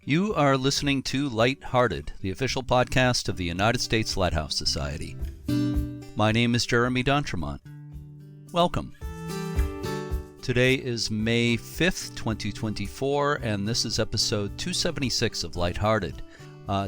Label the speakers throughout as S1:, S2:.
S1: You are listening to Lighthearted, the official podcast of the United States Lighthouse Society. My name is Jeremy D'Entremont. Welcome. Today is May 5th, 2024, and this is episode 276 of Lighthearted.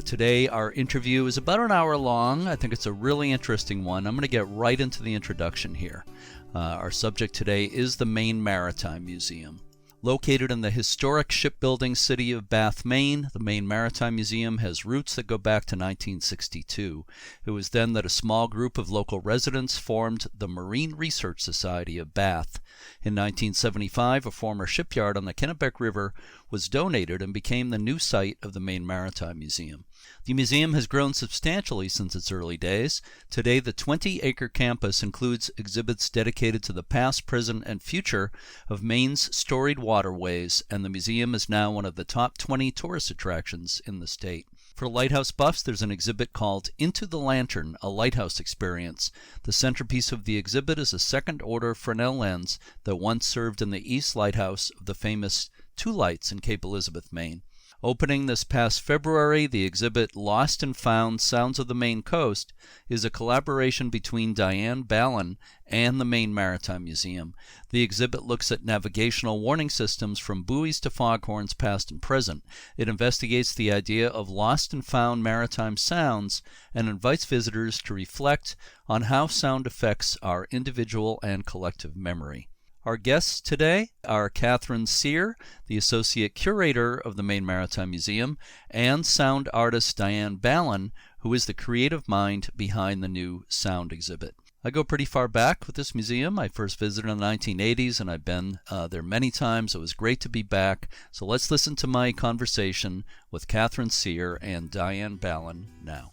S1: Today our interview is about an hour long. I think it's a really interesting one. I'm going to get right into the introduction here. Our subject today is the Maine Maritime Museum. Located in the historic shipbuilding city of Bath, Maine, the Maine Maritime Museum has roots that go back to 1962. It was then that a small group of local residents formed the Marine Research Society of Bath. In 1975, a former shipyard on the Kennebec River was donated and became the new site of the Maine Maritime Museum. The museum has grown substantially since its early days. Today, the 20-acre campus includes exhibits dedicated to the past, present, and future of Maine's storied waterways, and the museum is now one of the top 20 tourist attractions in the state. For lighthouse buffs, there's an exhibit called Into the Lantern, a Lighthouse Experience. The centerpiece of the exhibit is a second-order Fresnel lens that once served in the East Lighthouse of the famous Two Lights in Cape Elizabeth, Maine. Opening this past February, the exhibit Lost and Found Sounds of the Maine Coast is a collaboration between Dianne Ballon and the Maine Maritime Museum. The exhibit looks at navigational warning systems from buoys to foghorns past and present. It investigates the idea of lost and found maritime sounds and invites visitors to reflect on how sound affects our individual and collective memory. Our guests today are Catherine Cyr, the Associate Curator of the Maine Maritime Museum, and sound artist Dianne Ballon, who is the creative mind behind the new sound exhibit. I go pretty far back with this museum. I first visited in the 1980s, and I've been there many times. It was great to be back. So let's listen to my conversation with Catherine Cyr and Dianne Ballon now.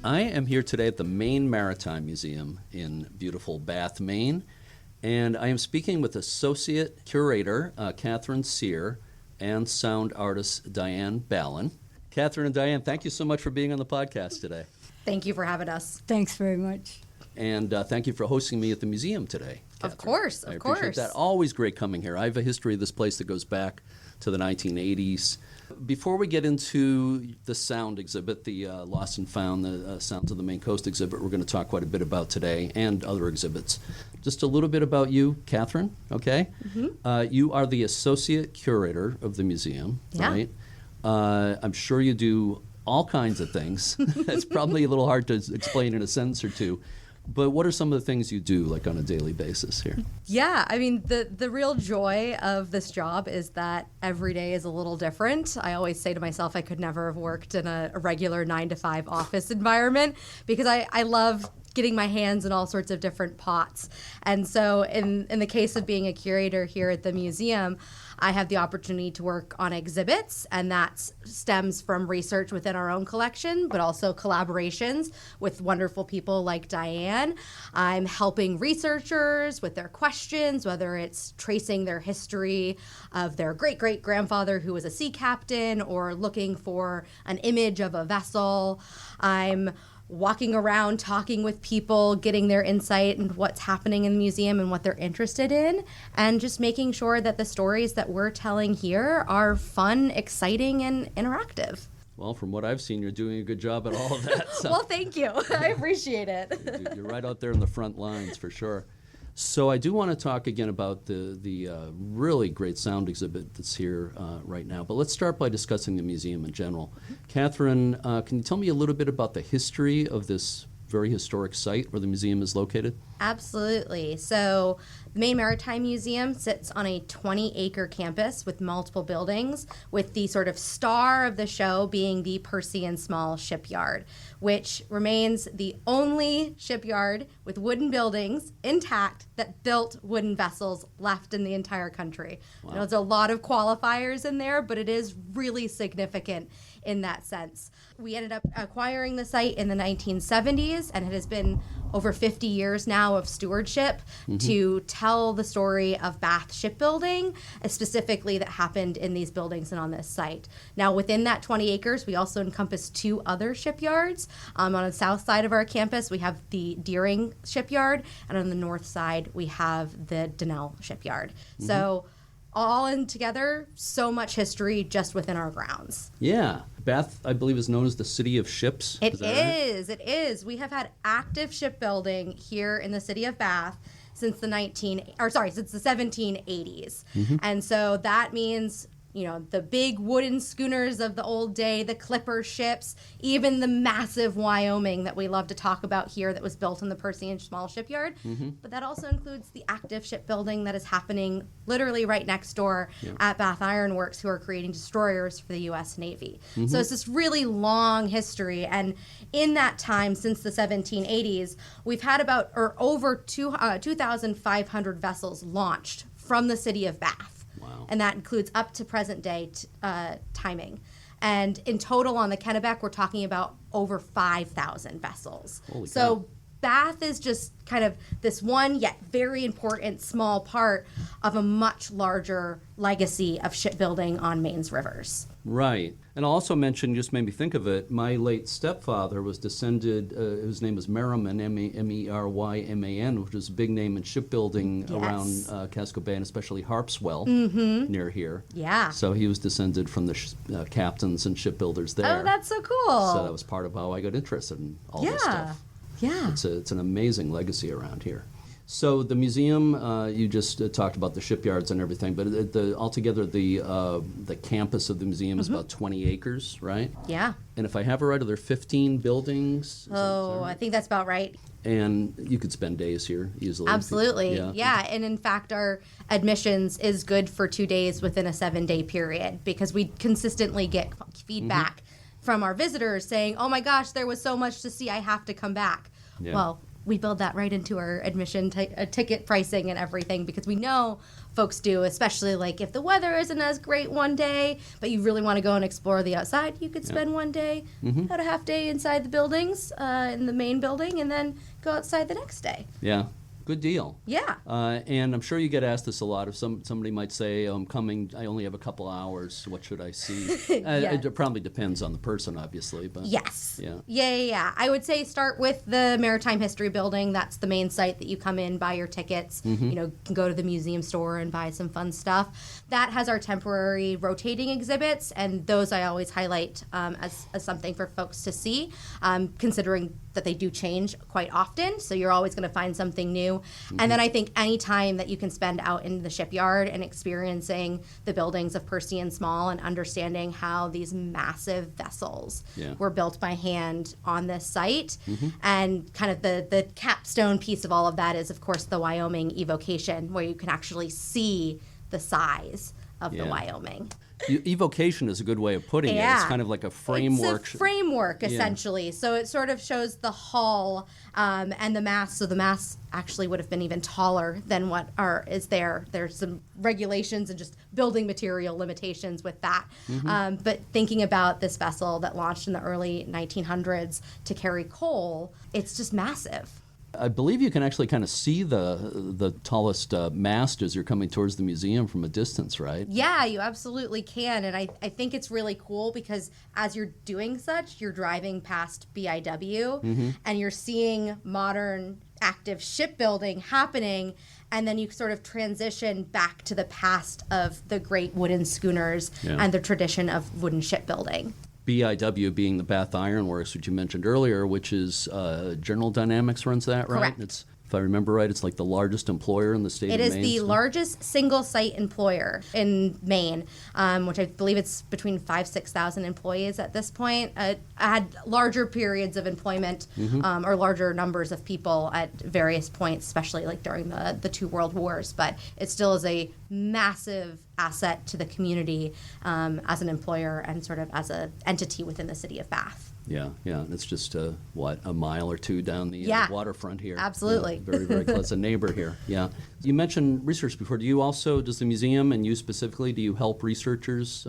S1: I am here today at the Maine Maritime Museum in beautiful Bath, Maine, and I am speaking with Associate Curator Catherine Cyr and sound artist Dianne Ballon. Catherine and Dianne, thank you so much for being on the podcast today.
S2: Thank you for having us.
S3: Thanks very much.
S1: And thank you for hosting me at the museum today, Catherine.
S2: Of course.
S1: I appreciate that. Always great coming here. I have a history of this place that goes back to the 1980s. Before we get into the sound exhibit, the Lost and Found, the Sounds of the Maine Coast exhibit, we're going to talk quite a bit about today and other exhibits. Just a little bit about you, Catherine, okay? Mm-hmm. You are the Associate Curator of the museum, right? I'm sure you do all kinds of things. It's probably a little hard to explain in a sentence or two. But what are some of the things you do, like, on a daily basis here?
S2: Yeah, I mean, the real joy of this job is that every day is a little different. I always say to myself I could never have worked in a regular 9-to-5 office environment because I love getting my hands in all sorts of different pots. And so in the case of being a curator here at the museum, I have the opportunity to work on exhibits, and that stems from research within our own collection, but also collaborations with wonderful people like Dianne. I'm helping researchers with their questions, whether it's tracing their history of their great-great-grandfather who was a sea captain or looking for an image of a vessel. I'm walking around, talking with people, getting their insight into what's happening in the museum and what they're interested in, and just making sure that the stories that we're telling here are fun, exciting, and interactive.
S1: Well, from what I've seen, you're doing a good job at all of that. So.
S2: Well, thank you. I appreciate it.
S1: You're right out there in the front lines, for sure. So I do want to talk again about the really great sound exhibit that's here right now. But let's start by discussing the museum in general. Catherine, can you tell me a little bit about the history of this very historic site where the museum is located?
S2: Absolutely. So the Maine Maritime Museum sits on a 20-acre campus with multiple buildings, with the sort of star of the show being the Percy and Small shipyard, which remains the only shipyard with wooden buildings intact that built wooden vessels left in the entire country. Wow. There's a lot of qualifiers in there, but it is really significant in that sense. We ended up acquiring the site in the 1970s, and it has been over 50 years now of stewardship to tell the story of Bath shipbuilding, specifically that happened in these buildings and on this site. Now, within that 20 acres, we also encompass 2 other shipyards. On the south side of our campus, we have the Deering shipyard, and on the north side, we have the Donnell shipyard. So all in together, so much history just within our grounds.
S1: Yeah. Bath, I believe, is known as the city of ships.
S2: It is. We have had active shipbuilding here in the city of Bath since the 1780s. And so that means, the big wooden schooners of the old day, the clipper ships, even the massive Wyoming that we love to talk about here that was built in the Percy and Small Shipyard. But that also includes the active shipbuilding that is happening literally right next door at Bath Iron Works, who are creating destroyers for the U.S. Navy. So it's this really long history. And in that time, since the 1780s, we've had over 2,500 vessels launched from the city of Bath.
S1: Wow.
S2: And that includes up to present day timing. And in total on the Kennebec, we're talking about over 5,000 vessels.
S1: Holy
S2: so
S1: cow.
S2: Bath is just kind of this one yet very important small part of a much larger legacy of shipbuilding on Maine's rivers.
S1: Right. And I'll also mention, just made me think of it, my late stepfather was descended, his name is Merriman, Merryman, which is a big name in shipbuilding around Casco Bay, and especially Harpswell near here.
S2: Yeah.
S1: So he was descended from the captains and shipbuilders there.
S2: Oh, that's so cool.
S1: So that was part of how I got interested in all this stuff.
S2: Yeah.
S1: It's an amazing legacy around here. So the museum, you just talked about the shipyards and everything, but altogether the campus of the museum is about 20 acres, right?
S2: Yeah.
S1: And if I have it right, are there 15 buildings?
S2: I think that's about right.
S1: And you could spend days here easily.
S2: Absolutely. Yeah. And in fact, our admissions is good for 2 days within a 7-day period, because we consistently get feedback from our visitors saying, oh my gosh, there was so much to see, I have to come back.
S1: Yeah.
S2: Well, we build that right into our admission ticket pricing and everything, because we know folks do, especially like if the weather isn't as great one day, but you really want to go and explore the outside, you could spend one day, about a half day inside the buildings, in the main building, and then go outside the next day.
S1: Yeah. Good deal.
S2: Yeah.
S1: And I'm sure you get asked this a lot. If somebody might say, I'm coming, I only have a couple hours, what should I see? It probably depends on the person, obviously. But
S2: yes.
S1: Yeah.
S2: I would say start with the Maritime History Building. That's the main site that you come in, buy your tickets, can go to the museum store and buy some fun stuff. That has our temporary rotating exhibits, and those I always highlight as something for folks to see, considering that they do change quite often. So you're always going to find something new. And then I think any time that you can spend out in the shipyard and experiencing the buildings of Percy and Small and understanding how these massive vessels were built by hand on this site. And kind of the capstone piece of all of that is, of course, the Wyoming evocation, where you can actually see the size of the Wyoming.
S1: Evocation is a good way of putting it. It's kind of like a framework.
S2: It's a framework, essentially. So it sort of shows the hull and the masts. So the masts actually would have been even taller than what is there. There's some regulations and just building material limitations with that. But thinking about this vessel that launched in the early 1900s to carry coal, it's just massive.
S1: I believe you can actually kind of see the tallest mast as you're coming towards the museum from a distance, right?
S2: Yeah, you absolutely can. And I think it's really cool because as you're doing such, you're driving past BIW and you're seeing modern active shipbuilding happening, and then you sort of transition back to the past of the great wooden schooners and the tradition of wooden shipbuilding.
S1: BIW being the Bath Iron Works, which you mentioned earlier, which is General Dynamics runs that, right?
S2: Correct.
S1: It's, if I remember right, it's like the largest employer in the state of Maine.
S2: It is the largest single-site employer in Maine, which I believe it's between 6,000 employees at this point. It had larger periods of employment or larger numbers of people at various points, especially like during the two world wars. But it still is a massive asset to the community as an employer and sort of as an entity within the city of Bath.
S1: Yeah. It's just, a mile or two down the waterfront here.
S2: Absolutely.
S1: Yeah, very, very close. A neighbor here, yeah. You mentioned research before. Does the museum and you specifically, do you help researchers?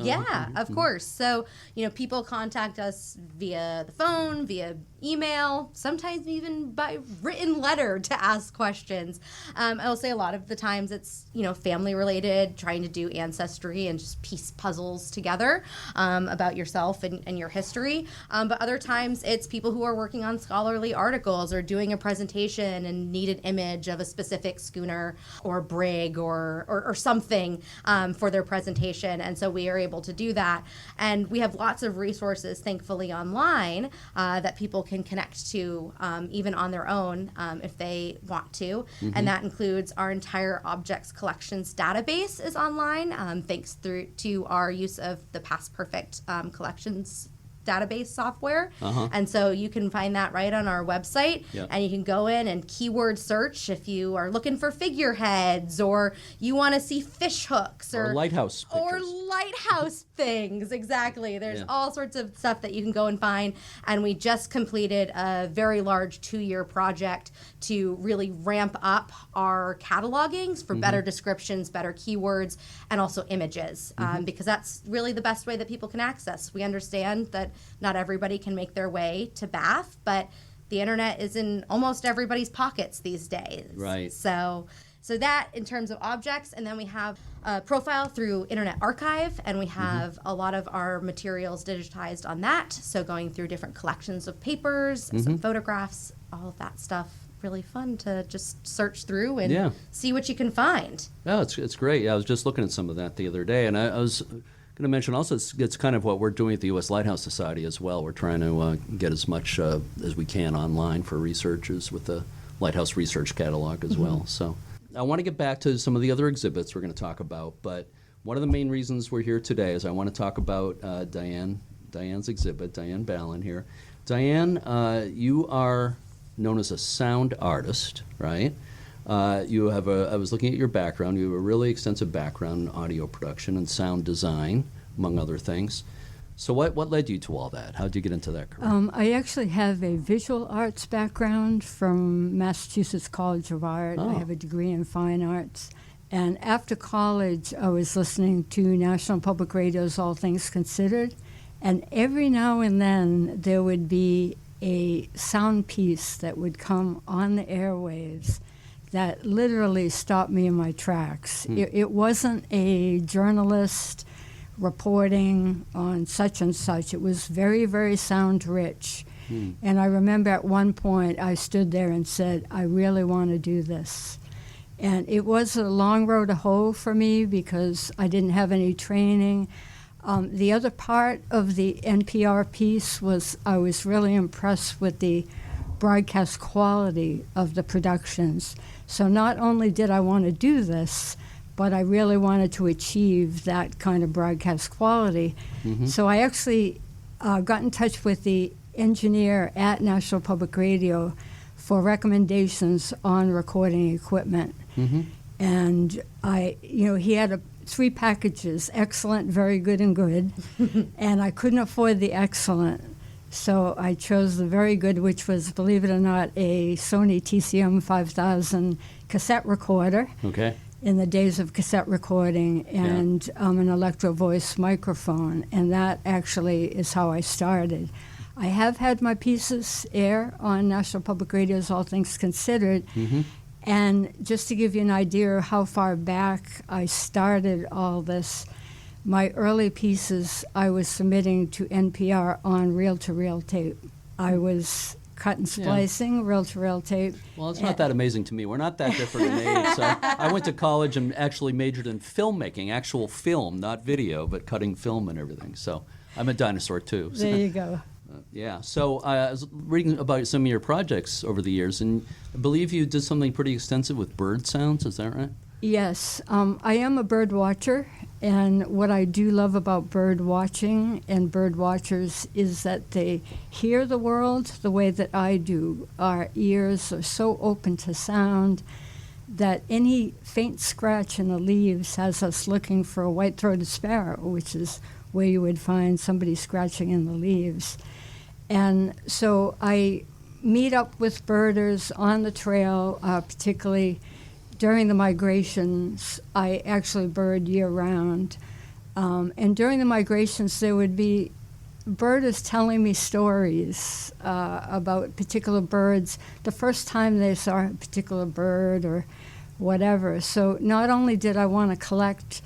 S2: Of course. So, people contact us via the phone, via email, sometimes even by written letter to ask questions. I will say a lot of the times it's, family related, trying to do ancestry and just piece puzzles together about yourself and your history. But other other times it's people who are working on scholarly articles or doing a presentation and need an image of a specific schooner or brig or something for their presentation. And so we are able to do that. And we have lots of resources, thankfully, online that people can connect to even on their own if they want to. And that includes our entire objects collections database is online, thanks to our use of the Past Perfect collections database software. And so you can find that right on our website. And you can go in and keyword search if you are looking for figureheads or you want to see fish hooks
S3: or lighthouse pictures.
S2: Or lighthouse things. Exactly. There's all sorts of stuff that you can go and find. And we just completed a very large 2-year project to really ramp up our catalogings for better descriptions, better keywords, and also images, because that's really the best way that people can access. We understand that not everybody can make their way to Bath, but the internet is in almost everybody's pockets these days.
S3: Right.
S2: So that in terms of objects, and then we have a profile through Internet Archive, and we have a lot of our materials digitized on that. So going through different collections of papers, and some photographs, all of that stuff. Really fun to just search through and see what you can find.
S3: Yeah, it's great. Yeah, I was just looking at some of that the other day, and I was going to mention also it's kind of what we're doing at the U.S. Lighthouse Society as well. We're trying to get as much as we can online for researchers with the Lighthouse Research Catalog as well. So I want to get back to some of the other exhibits we're going to talk about, but one of the main reasons we're here today is I want to talk about Dianne's exhibit, Dianne Ballon here. Dianne, you are known as a sound artist, right? You have I was looking at your background. You have a really extensive background in audio production and sound design, among other things. So what led you to all that? How did you get into that career?
S4: I actually have a visual arts background from Massachusetts College of Art. I have a degree in fine arts. And after college, I was listening to National Public Radio's All Things Considered. And every now and then, there would be a sound piece that would come on the airwaves that literally stopped me in my tracks. It wasn't a journalist reporting on such and such. It was very, very sound rich. And I remember at one point I stood there and said, I really want to do this. And it was a long road to hoe for me because I didn't have any training. The other part of the NPR piece was I was really impressed with the broadcast quality of the productions. So not only did I want to do this, but I really wanted to achieve that kind of broadcast quality. So I actually got in touch with the engineer at National Public Radio for recommendations on recording equipment. And he had 3 packages, excellent, very good, and good. And I couldn't afford the excellent. So I chose the very good, which was, believe it or not, a Sony TCM 5000 cassette recorder.
S3: Okay.
S4: In the days of cassette recording, and an electro voice microphone. And that actually is how I started. I have had my pieces air on National Public Radio's All Things Considered. And just to give you an idea of how far back I started all this, my early pieces I was submitting to NPR on reel-to-reel tape. I was cut and splicing, reel-to-reel tape.
S3: Well, it's not that amazing to me. We're not that different in age. So I went to college and actually majored in filmmaking, actual film, not video, but cutting film and everything. So I'm a dinosaur too.
S4: There you go.
S3: So I was reading about some of your projects over the years, and I believe you did something pretty extensive with bird sounds. Is that right?
S4: Yes. I am a bird watcher, and what I do love about bird watching and bird watchers is that they hear the world the way that I do. Our ears are so open to sound that any faint scratch in the leaves has us looking for a white-throated sparrow, which is where you would find somebody scratching in the leaves. And so I meet up with birders on the trail, particularly during the migrations. I actually bird year-round. And during the migrations, there would be birders telling me stories about particular birds, the first time they saw a particular bird or whatever. So not only did I want to collect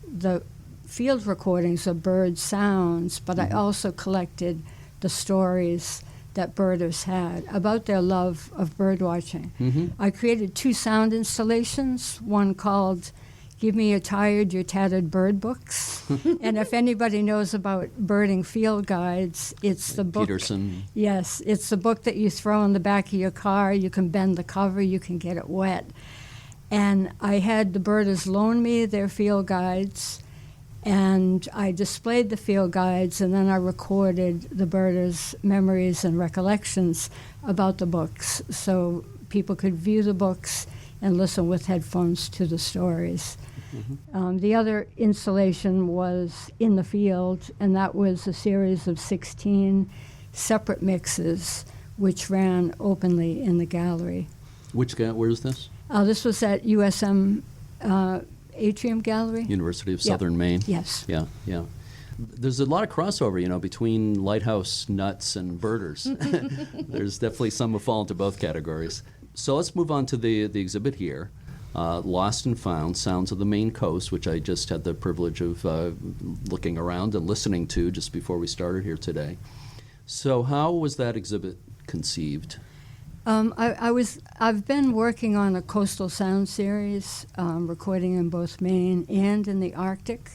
S4: the field recordings of bird sounds, but I also collected the stories that birders had about their love of bird watching. I created 2 sound installations, one called Give Me Your Tired, Your Tattered Bird Books. And if anybody knows about birding field guides, it's the book.
S3: Peterson.
S4: Yes, it's the book that you throw in the back of your car. You can bend the cover, you can get it wet. And I had the birders loan me their field guides, and I displayed the field guides, and then I recorded the birders' memories and recollections about the books, so people could view the books and listen with headphones to the stories. The other installation was in the field, and that was a series of 16 separate mixes, which ran openly in the gallery.
S3: Where is this?
S4: This was at USM Atrium Gallery.
S3: University of
S4: Yep.
S3: Southern Maine.
S4: Yes.
S3: Yeah, yeah. There's a lot of crossover, between lighthouse nuts and birders. There's definitely some who fall into both categories. So let's move on to the exhibit here, Lost and Found, Sounds of the Maine Coast, which I just had the privilege of looking around and listening to just before we started here today. So how was that exhibit conceived?
S4: I've been working on a coastal sound series, recording in both Maine and in the Arctic,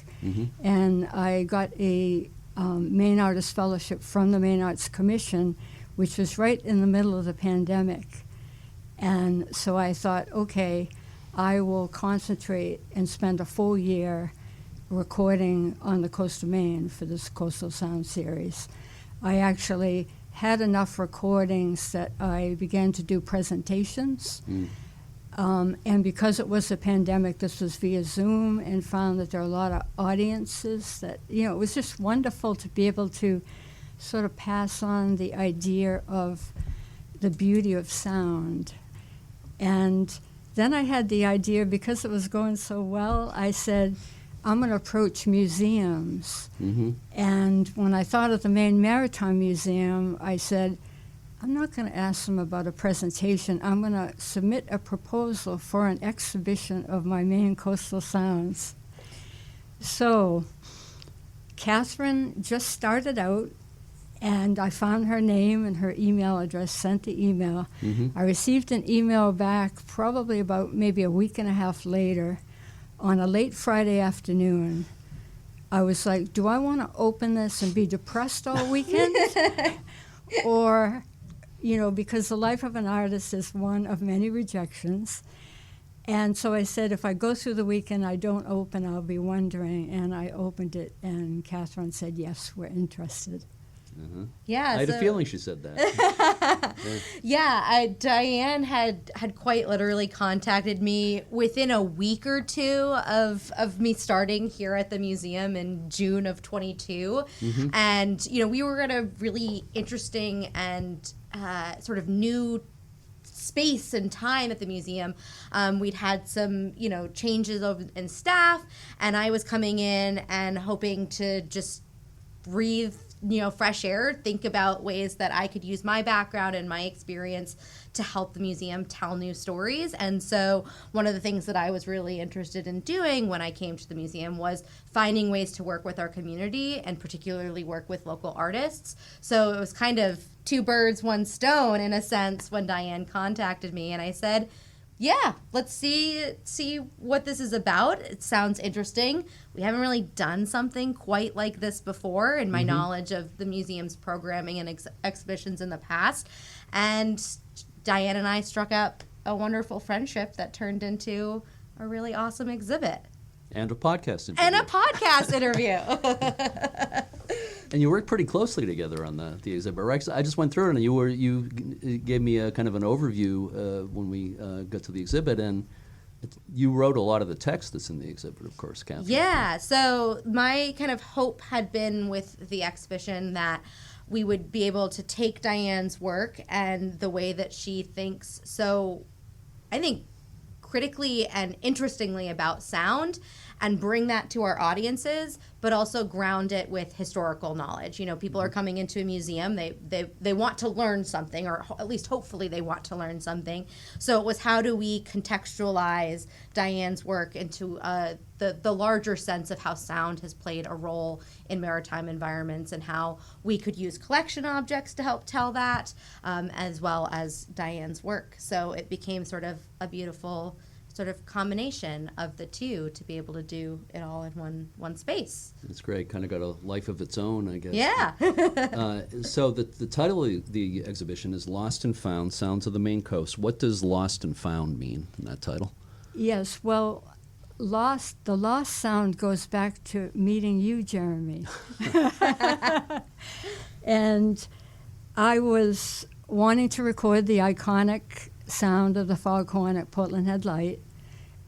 S4: and I got a Maine Artist Fellowship from the Maine Arts Commission, which was right in the middle of the pandemic. And so I thought, okay, I will concentrate and spend a full year recording on the coast of Maine for this coastal sound series. I actually had enough recordings that I began to do presentations. And because it was a pandemic, this was via Zoom, and found that there are a lot of audiences that, it was just wonderful to be able to sort of pass on the idea of the beauty of sound. And then I had the idea, because it was going so well, I said, I'm going to approach museums. And when I thought of the Maine Maritime Museum, I said, I'm not going to ask them about a presentation. I'm going to submit a proposal for an exhibition of my Maine coastal sounds. So Catherine just started out, and I found her name and her email address, sent the email. I received an email back probably about maybe a week and a half later on a late Friday afternoon. I was like, do I want to open this and be depressed all weekend? Or, because the life of an artist is one of many rejections. And so I said, if I go through the weekend, I don't open, I'll be wondering. And I opened it, and Catherine said, yes, we're interested.
S2: Yeah,
S3: I had a feeling she said that.
S2: Dianne had quite literally contacted me within a week or two of me starting here at the museum in June of 22. And, we were at a really interesting and sort of new space and time at the museum. We'd had some, changes in staff, and I was coming in and hoping to just breathe fresh air, think about ways that I could use my background and my experience to help the museum tell new stories. And so one of the things that I was really interested in doing when I came to the museum was finding ways to work with our community, and particularly work with local artists. So it was kind of 2 birds, 1 stone in a sense when Dianne contacted me, and I said, yeah, let's see what this is about. It sounds interesting. We haven't really done something quite like this before in my knowledge of the museum's programming and exhibitions in the past. And Dianne and I struck up a wonderful friendship that turned into a really awesome exhibit.
S3: And a podcast interview. And you worked pretty closely together on the exhibit, right? I just went through it, and you gave me a kind of an overview when we got to the exhibit, and you wrote a lot of the text that's in the exhibit, of course, Catherine.
S2: Yeah, so my kind of hope had been with the exhibition that we would be able to take Dianne's work and the way that she thinks so, I think, critically and interestingly about sound, and bring that to our audiences, but also ground it with historical knowledge. People are coming into a museum, they want to learn something, or at least hopefully they want to learn something. So it was, how do we contextualize Dianne's work into the larger sense of how sound has played a role in maritime environments, and how we could use collection objects to help tell that, as well as Dianne's work. So it became sort of a beautiful sort of combination of the two to be able to do it all in one space.
S3: It's great. Kind of got a life of its own, I guess.
S2: Yeah.
S3: So the title of the exhibition is Lost and Found, Sounds of the Maine Coast. What does Lost and Found mean in that title?
S4: Yes, well, the lost sound goes back to meeting you, Jeremy. And I was wanting to record the iconic sound of the foghorn at Portland Head Light.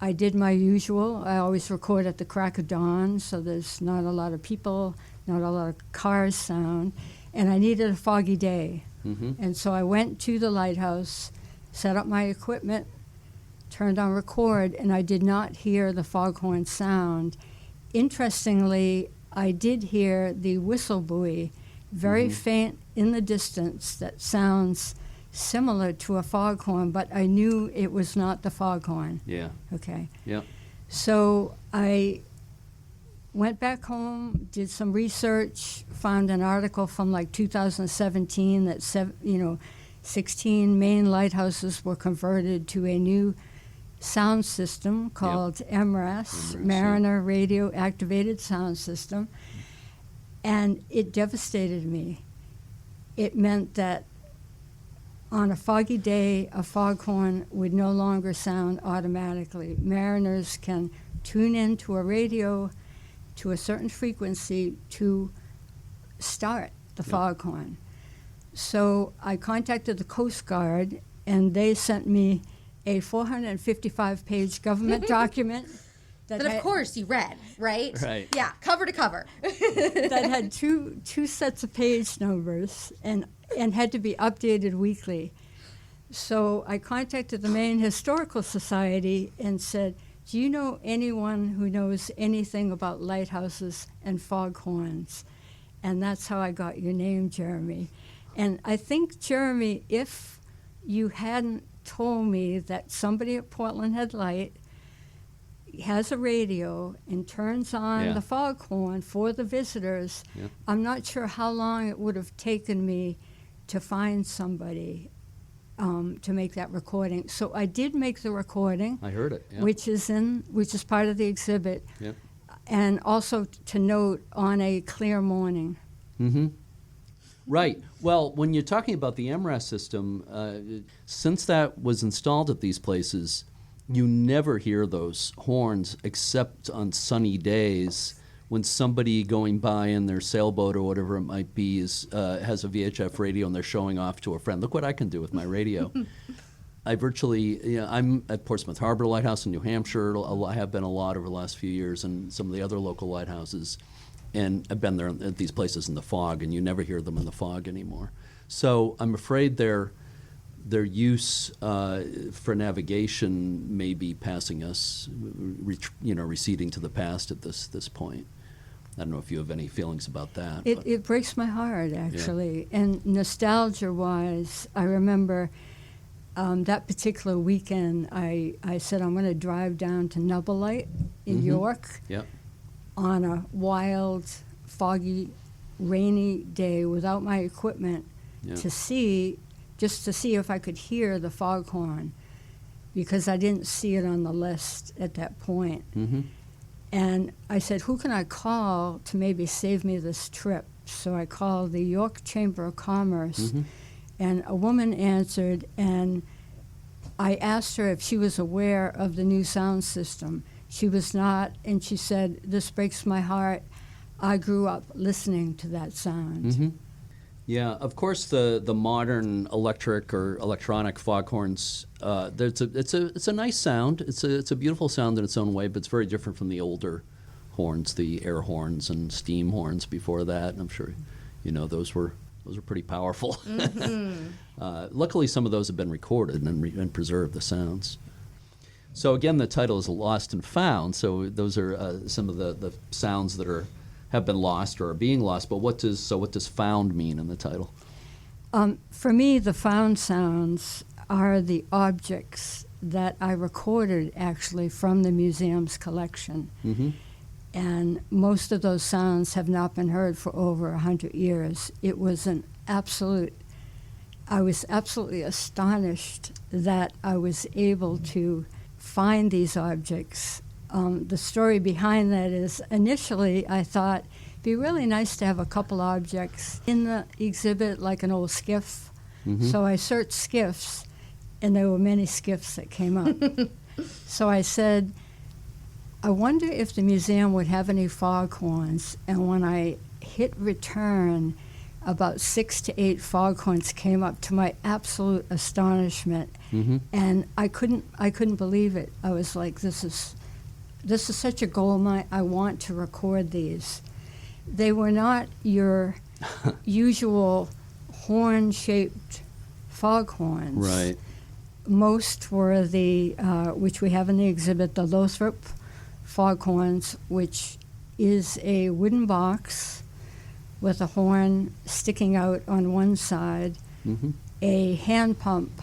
S4: I did my usual. I always record at the crack of dawn, so there's not a lot of people, not a lot of cars sound. And I needed a foggy day.
S3: Mm-hmm.
S4: And so I went to the lighthouse, set up my equipment, turned on record, and I did not hear the foghorn sound. Interestingly, I did hear the whistle buoy, very faint in the distance, that sounds similar to a foghorn, but I knew it was not the foghorn.
S3: Yeah.
S4: Okay.
S3: Yeah.
S4: So I went back home, did some research, found an article from like 2017 that 16 Maine lighthouses were converted to a new sound system called MRAS, Mariner Radio Activated Sound System, and it devastated me. It meant that on a foggy day, a foghorn would no longer sound automatically. Mariners can tune into a radio to a certain frequency to start the foghorn. So I contacted the Coast Guard, and they sent me a 455-page government document
S2: that of course you read, right?
S3: Right.
S2: Yeah, cover to cover.
S4: that had two sets of page numbers and had to be updated weekly. So I contacted the Maine Historical Society and said, do you know anyone who knows anything about lighthouses and foghorns? And that's how I got your name, Jeremy. And I think, Jeremy, if you hadn't told me that somebody at Portland Head Light has a radio and turns on the foghorn for the visitors, I'm not sure how long it would have taken me to find somebody to make that recording. So I did make the recording.
S3: I heard it. Yeah.
S4: which is part of the exhibit, and also to note on a clear morning.
S3: Mm-hmm. Right. Well, when you're talking about the MRAS system, since that was installed at these places, you never hear those horns except on sunny days when somebody going by in their sailboat or whatever it might be has a VHF radio and they're showing off to a friend. Look what I can do with my radio. I'm at Portsmouth Harbor Lighthouse in New Hampshire. I have been a lot over the last few years, and some of the other local lighthouses. And I've been there at these places in the fog, and you never hear them in the fog anymore. So I'm afraid their use for navigation may be passing us, receding to the past at this point. I don't know if you have any feelings about that.
S4: It breaks my heart, actually. And nostalgia-wise, I remember that particular weekend, I said I'm going to drive down to Nubbelite in York on a wild, foggy, rainy day without my equipment to see if I could hear the foghorn, because I didn't see it on the list at that point.
S3: Mm-hmm.
S4: And I said, who can I call to maybe save me this trip? So I called the York Chamber of Commerce, and a woman answered, and I asked her if she was aware of the new sound system. She was not, and she said, this breaks my heart. I grew up listening to that sound.
S3: Mm-hmm. Yeah, of course, the modern electric or electronic foghorns, it's a nice sound. It's a beautiful sound in its own way, but it's very different from the older horns, the air horns and steam horns before that. And I'm sure, those were pretty powerful. Luckily, some of those have been recorded and preserved, the sounds. So again, the title is Lost and Found. So those are some of the sounds that have been lost or are being lost. But what does found mean in the title?
S4: For me, the found sounds are the objects that I recorded actually from the museum's collection.
S3: Mm-hmm.
S4: And most of those sounds have not been heard for over 100 years. It was I was absolutely astonished that I was able to find these objects. The story behind that is initially I thought it'd be really nice to have a couple objects in the exhibit, like an old skiff.
S3: Mm-hmm.
S4: So I searched skiffs, and there were many skiffs that came up. So I said, I wonder if the museum would have any foghorns. And when I hit return, about 6 to 8 foghorns came up, to my absolute astonishment.
S3: Mm-hmm.
S4: And I couldn't believe it. I was like, this is such a gold mine. I want to record these. They were not your usual horn-shaped foghorns.
S3: Right.
S4: Most were the, which we have in the exhibit, the Lothrop foghorns, which is a wooden box with a horn sticking out on one side,
S3: Mm-hmm.
S4: a hand pump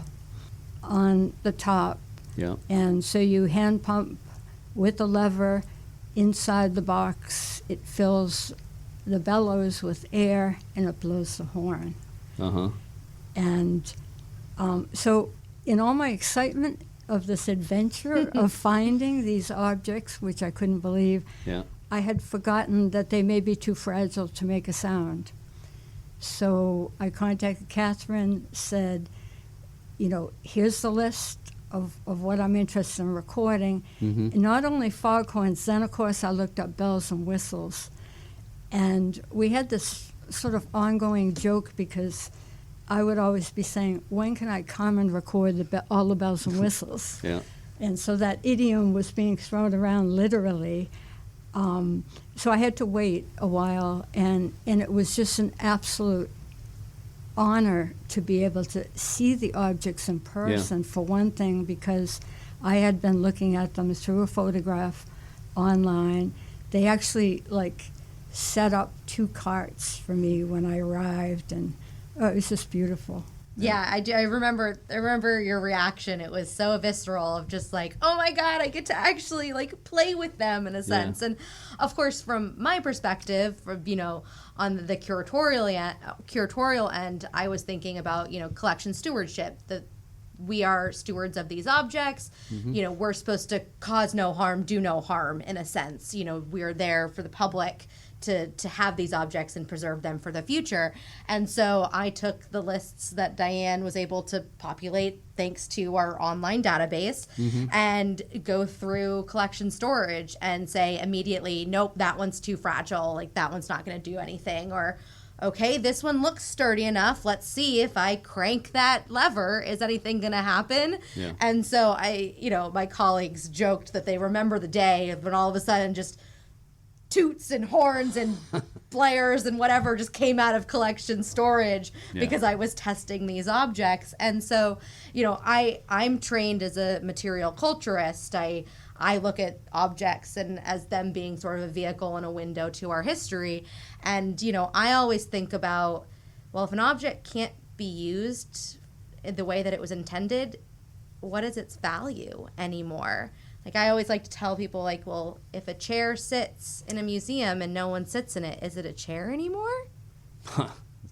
S4: on the top.
S3: Yeah.
S4: And so you hand pump with a lever inside the box. It fills the bellows with air, and it blows the horn.
S3: Uh-huh.
S4: And so in all my excitement of this adventure of finding these objects, which I couldn't believe,
S3: Yeah.
S4: I had forgotten that they may be too fragile to make a sound. So I contacted Catherine, said, here's the list of what I'm interested in recording.
S3: Mm-hmm.
S4: And not only foghorns, then of course I looked up bells and whistles. And we had this sort of ongoing joke, because I would always be saying, when can I come and record all the bells and whistles?
S3: Yeah.
S4: And so that idiom was being thrown around literally. So I had to wait a while, and it was just an absolute honor to be able to see the objects in person, for one thing, because I had been looking at them through a photograph online. They actually, set up 2 carts for me when I arrived, and it was just beautiful.
S2: Yeah, I do. I remember your reaction. It was so visceral, of just like, oh my God, I get to actually play with them in a sense. And of course, from my perspective, on the curatorial end, I was thinking about, collection stewardship. We are stewards of these objects. Mm-hmm. We're supposed to cause no harm, do no harm, in a sense. We're there for the public to have these objects and preserve them for the future. And so I took the lists that Dianne was able to populate thanks to our online database, mm-hmm. and go through collection storage and say immediately, nope, that one's too fragile. That one's not going to do anything. Or, okay, this one looks sturdy enough. Let's see if I crank that lever, is anything going to happen?
S3: Yeah.
S2: And so my colleagues joked that they remember the day when all of a sudden just toots and horns and blares and whatever just came out of collection storage, because I was testing these objects. And so, I'm trained as a material culturist. I look at objects and as them being sort of a vehicle and a window to our history. And, I always think about, well, if an object can't be used in the way that it was intended, what is its value anymore? I always like to tell people, well, if a chair sits in a museum and no one sits in it, is it a chair anymore?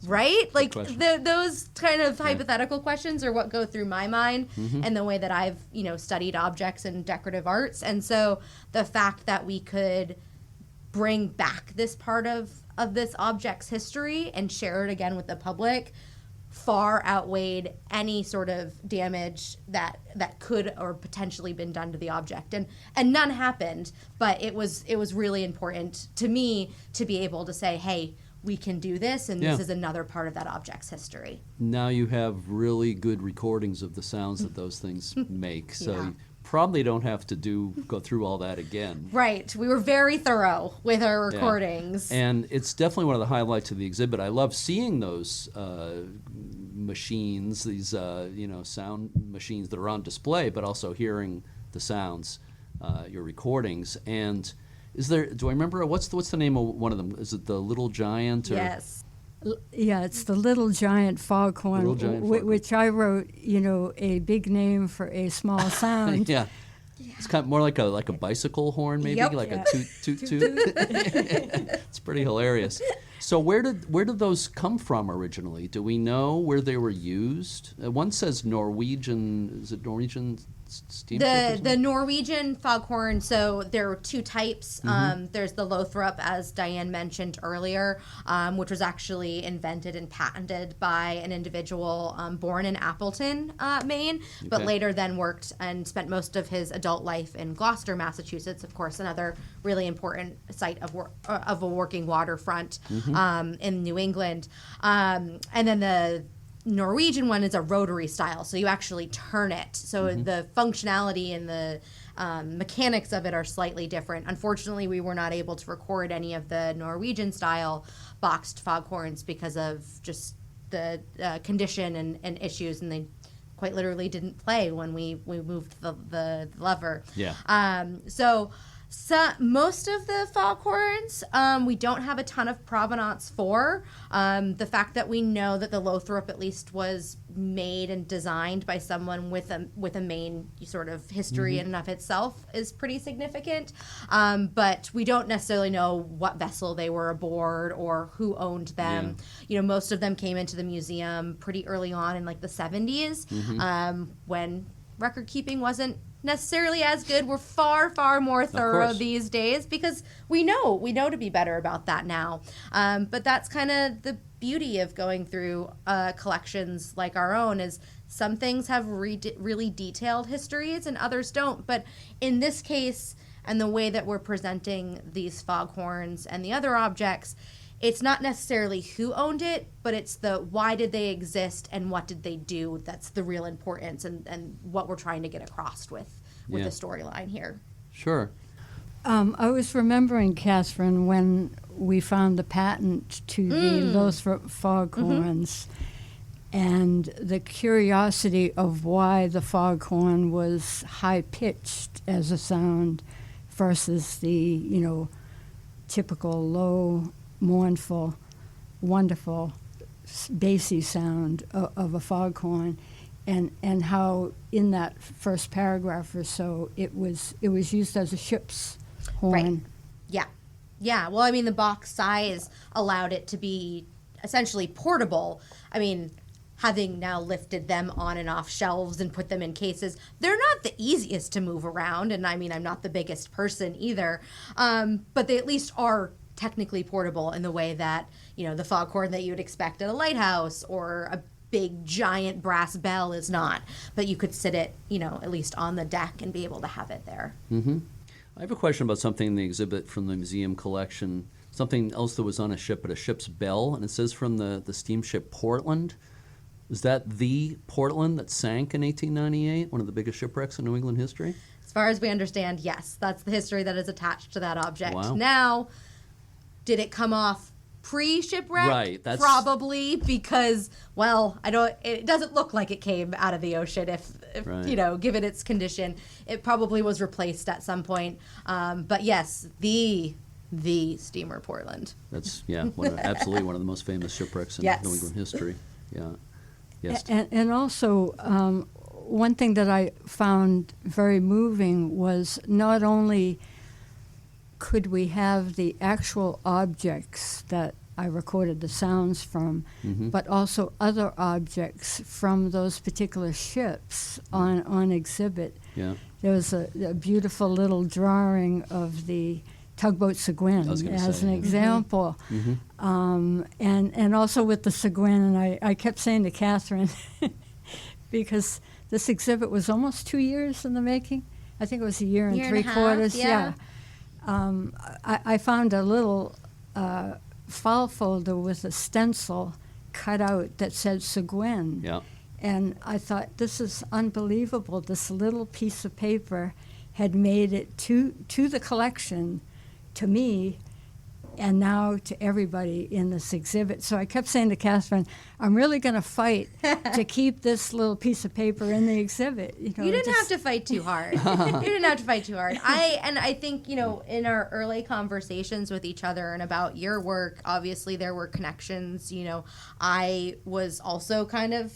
S2: Right? Those kind of hypothetical questions are what go through my mind, mm-hmm. and the way that I've, studied objects and decorative arts. And so the fact that we could bring back this part of this object's history and share it again with the public far outweighed any sort of damage that could or potentially been done to the object, and none happened, but it was really important to me to be able to say, hey, we can do this, and this is another part of that object's history. Now
S3: you have really good recordings of the sounds that those things make, so you probably don't have to go through all that again.
S2: Right. We were very thorough with our recordings.
S3: And it's definitely one of the highlights of the exhibit. I love seeing those machines, these sound machines that are on display, but also hearing the sounds, your recordings. And do I remember, what's the name of one of them? Is it the Little Giant? Or?
S2: Yes.
S4: Yeah, it's the Little Giant Foghorn,
S3: Little Giant Foghorn.
S4: which I wrote, a big name for a small sound.
S3: Yeah. It's kind of more like a bicycle horn, maybe,
S2: Yep.
S3: like a toot toot toot. It's pretty hilarious. So where did those come from originally? Do we know where they were used? One says Norwegian. Is it Norwegian steamship?
S2: The Norwegian foghorn. So there are two types. There's the Lothrop, as Dianne mentioned earlier, which was actually invented and patented by an individual born in Appleton, Maine, but
S3: Okay.
S2: later then worked and spent most of his adult life in Gloucester, Massachusetts. Of course, another really important site of a working waterfront in New England. And then the Norwegian one is a rotary style, so you actually turn it. So the functionality and the mechanics of it are slightly different. Unfortunately, we were not able to record any of the Norwegian style boxed foghorns because of just the condition and issues, and they quite literally didn't play when we moved the lever.
S3: Yeah.
S2: So most of the foghorns, we don't have a ton of provenance for. The fact that we know that the Lothrop at least was made and designed by someone with a Maine sort of history in and of itself is pretty significant. But we don't necessarily know what vessel they were aboard or who owned them.
S3: Yeah.
S2: Most of them came into the museum pretty early on in like the 70s, when record keeping wasn't necessarily as good. We're far, far more thorough these days because we know to be better about that now. But that's kind of the beauty of going through collections like our own, is some things have really detailed histories and others don't. But in this case, and the way that we're presenting these foghorns and the other objects, it's not necessarily who owned it, but it's the why did they exist and what did they do. That's the real importance and what we're trying to get across with the storyline here.
S3: Sure.
S4: I was remembering, Catherine, when we found the patent to the Lothrop foghorns and the curiosity of why the foghorn was high-pitched as a sound versus the, typical low, mournful, wonderful, bassy sound of a foghorn, and how in that first paragraph or so it was used as a ship's horn.
S2: Right. Yeah. Well, I mean, the box size allowed it to be essentially portable. I mean, having now lifted them on and off shelves and put them in cases, they're not the easiest to move around. And I mean, I'm not the biggest person either, but they at least are technically portable in the way that, the foghorn that you would expect at a lighthouse or a big giant brass bell is not. But you could sit it, at least on the deck and be able to have it there.
S3: Mm-hmm. I have a question about something in the exhibit from the museum collection, something else that was on a ship at a ship's bell, and it says from the steamship Portland. Was that the Portland that sank in 1898, one of the biggest shipwrecks in New England history?
S2: As far as we understand, yes. That's the history that is attached to that object.
S3: Wow.
S2: Now, did it come off pre-shipwreck?
S3: Right. That's
S2: probably because, it doesn't look like it came out of the ocean if
S3: right.
S2: Given its condition. It probably was replaced at some point. But yes, the steamer Portland.
S3: That's, absolutely one of the most famous shipwrecks in New England history. Yeah. Yes.
S4: And also, one thing that I found very moving was not only could we have the actual objects that I recorded the sounds from, but also other objects from those particular ships on exhibit.
S3: Yeah.
S4: There was a beautiful little drawing of the tugboat Seguin as an example. And also with the Seguin, and I kept saying to Catherine, because this exhibit was almost 2 years in the making. I think it was a year and three quarters.
S2: Yeah.
S4: I found a little file folder with a stencil cut out that said Seguin.
S3: Yeah.
S4: And I thought, this is unbelievable. This little piece of paper had made it to the collection, to me, and now to everybody in this exhibit. So I kept saying to Catherine, I'm really going to fight to keep this little piece of paper in the exhibit.
S2: You didn't have to fight too hard. You didn't have to fight too hard. I think, in our early conversations with each other and about your work, obviously there were connections. I was also kind of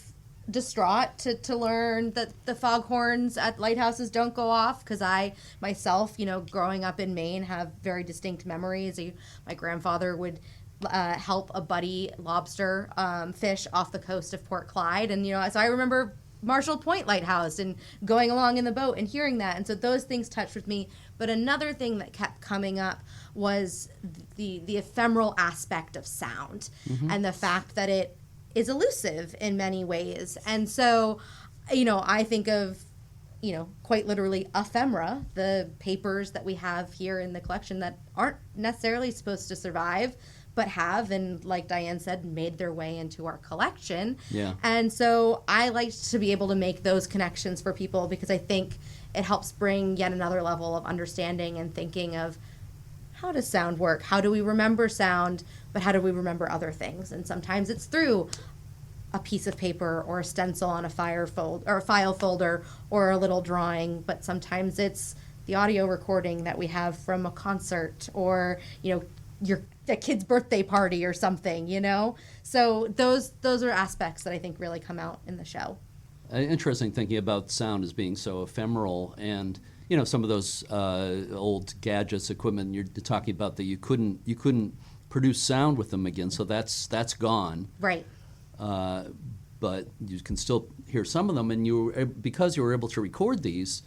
S2: distraught to learn that the foghorns at lighthouses don't go off, because I myself, growing up in Maine, have very distinct memories. My grandfather would help a buddy lobster fish off the coast of Port Clyde, and so I remember Marshall Point Lighthouse and going along in the boat and hearing that, and so those things touched with me. But another thing that kept coming up was the ephemeral aspect of sound, and the fact that it is elusive in many ways. And so, I think of, quite literally ephemera, the papers that we have here in the collection that aren't necessarily supposed to survive, but have, and like Dianne said, made their way into our collection.
S3: Yeah.
S2: And so I like to be able to make those connections for people, because I think it helps bring yet another level of understanding and thinking of, how does sound work? How do we remember sound? But how do we remember other things? And sometimes it's through a piece of paper or a stencil on a file folder or a little drawing. But sometimes it's the audio recording that we have from a concert, or a kid's birthday party or something. So those are aspects that I think really come out in the show.
S3: Interesting, thinking about sound as being so ephemeral, and some of those old gadgets, equipment you're talking about, that you couldn't produce sound with them again, so that's gone.
S2: Right.
S3: But you can still hear some of them, and because you were able to record these,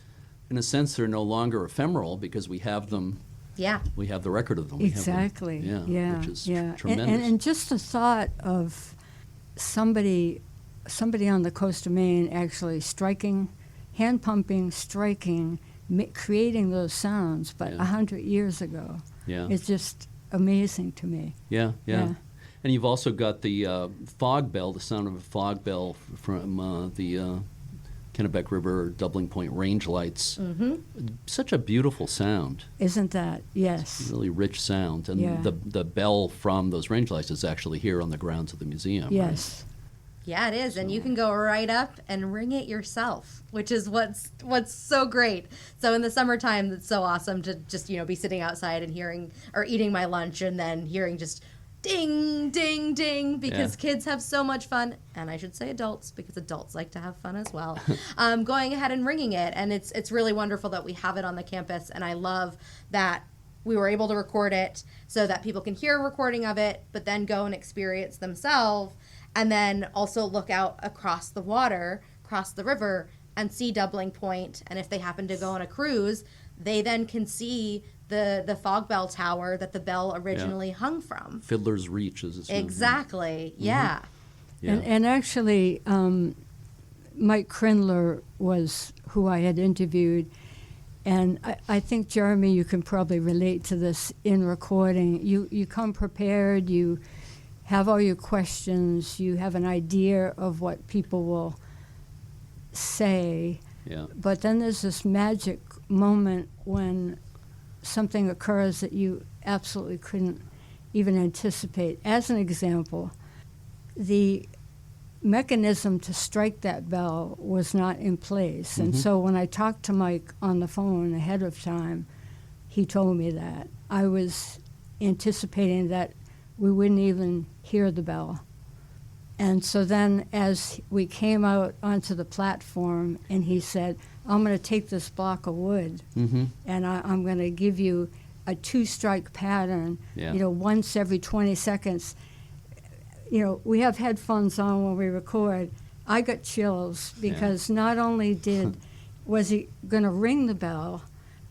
S3: in a sense, they're no longer ephemeral, because we have them.
S2: Yeah.
S3: We have the record of them.
S4: Exactly.
S3: We have them,
S4: yeah.
S3: which is
S4: yeah.
S3: tremendous.
S4: And just the thought of somebody on the coast of Maine actually hand pumping, striking, creating those sounds, but 100 years ago.
S3: Yeah.
S4: It's just amazing to me.
S3: Yeah.
S4: Yeah.
S3: And you've also got the fog bell, the sound of a fog bell from the Kennebec River Doubling Point range lights. Mm-hmm. Such a beautiful sound.
S4: Isn't that? Yes.
S3: It's a really rich sound. And the bell from those range lights is actually here on the grounds of the museum.
S4: Yes.
S3: Right?
S2: Yeah, it is. And you can go right up and ring it yourself, which is what's so great. So in the summertime, it's so awesome to just, be sitting outside and hearing, or eating my lunch and then hearing just ding, ding, ding, because kids have so much fun, and I should say adults, because adults like to have fun as well, going ahead and ringing it. And it's really wonderful that we have it on the campus, and I love that we were able to record it so that people can hear a recording of it, but then go and experience themselves, and then also look out across the water, across the river, and see Doubling Point. And if they happen to go on a cruise, they then can see the fog bell tower that the bell originally hung from.
S3: Fiddler's Reach is its name.
S2: Exactly. Yeah.
S3: Mm-hmm. Yeah.
S4: And actually, Mike Krindler was who I had interviewed, and I think, Jeremy, you can probably relate to this in recording. You come prepared, you have all your questions, you have an idea of what people will say, but then there's this magic moment when something occurs that you absolutely couldn't even anticipate. As an example, the mechanism to strike that bell was not in place. And so when I talked to Mike on the phone ahead of time, he told me that. I was anticipating that we wouldn't even hear the bell. And so then as we came out onto the platform, and he said, I'm going to take this block of wood, and I'm going to give you a 2-strike pattern, once every 20 seconds. We have headphones on when we record. I got chills, because not only was he going to ring the bell,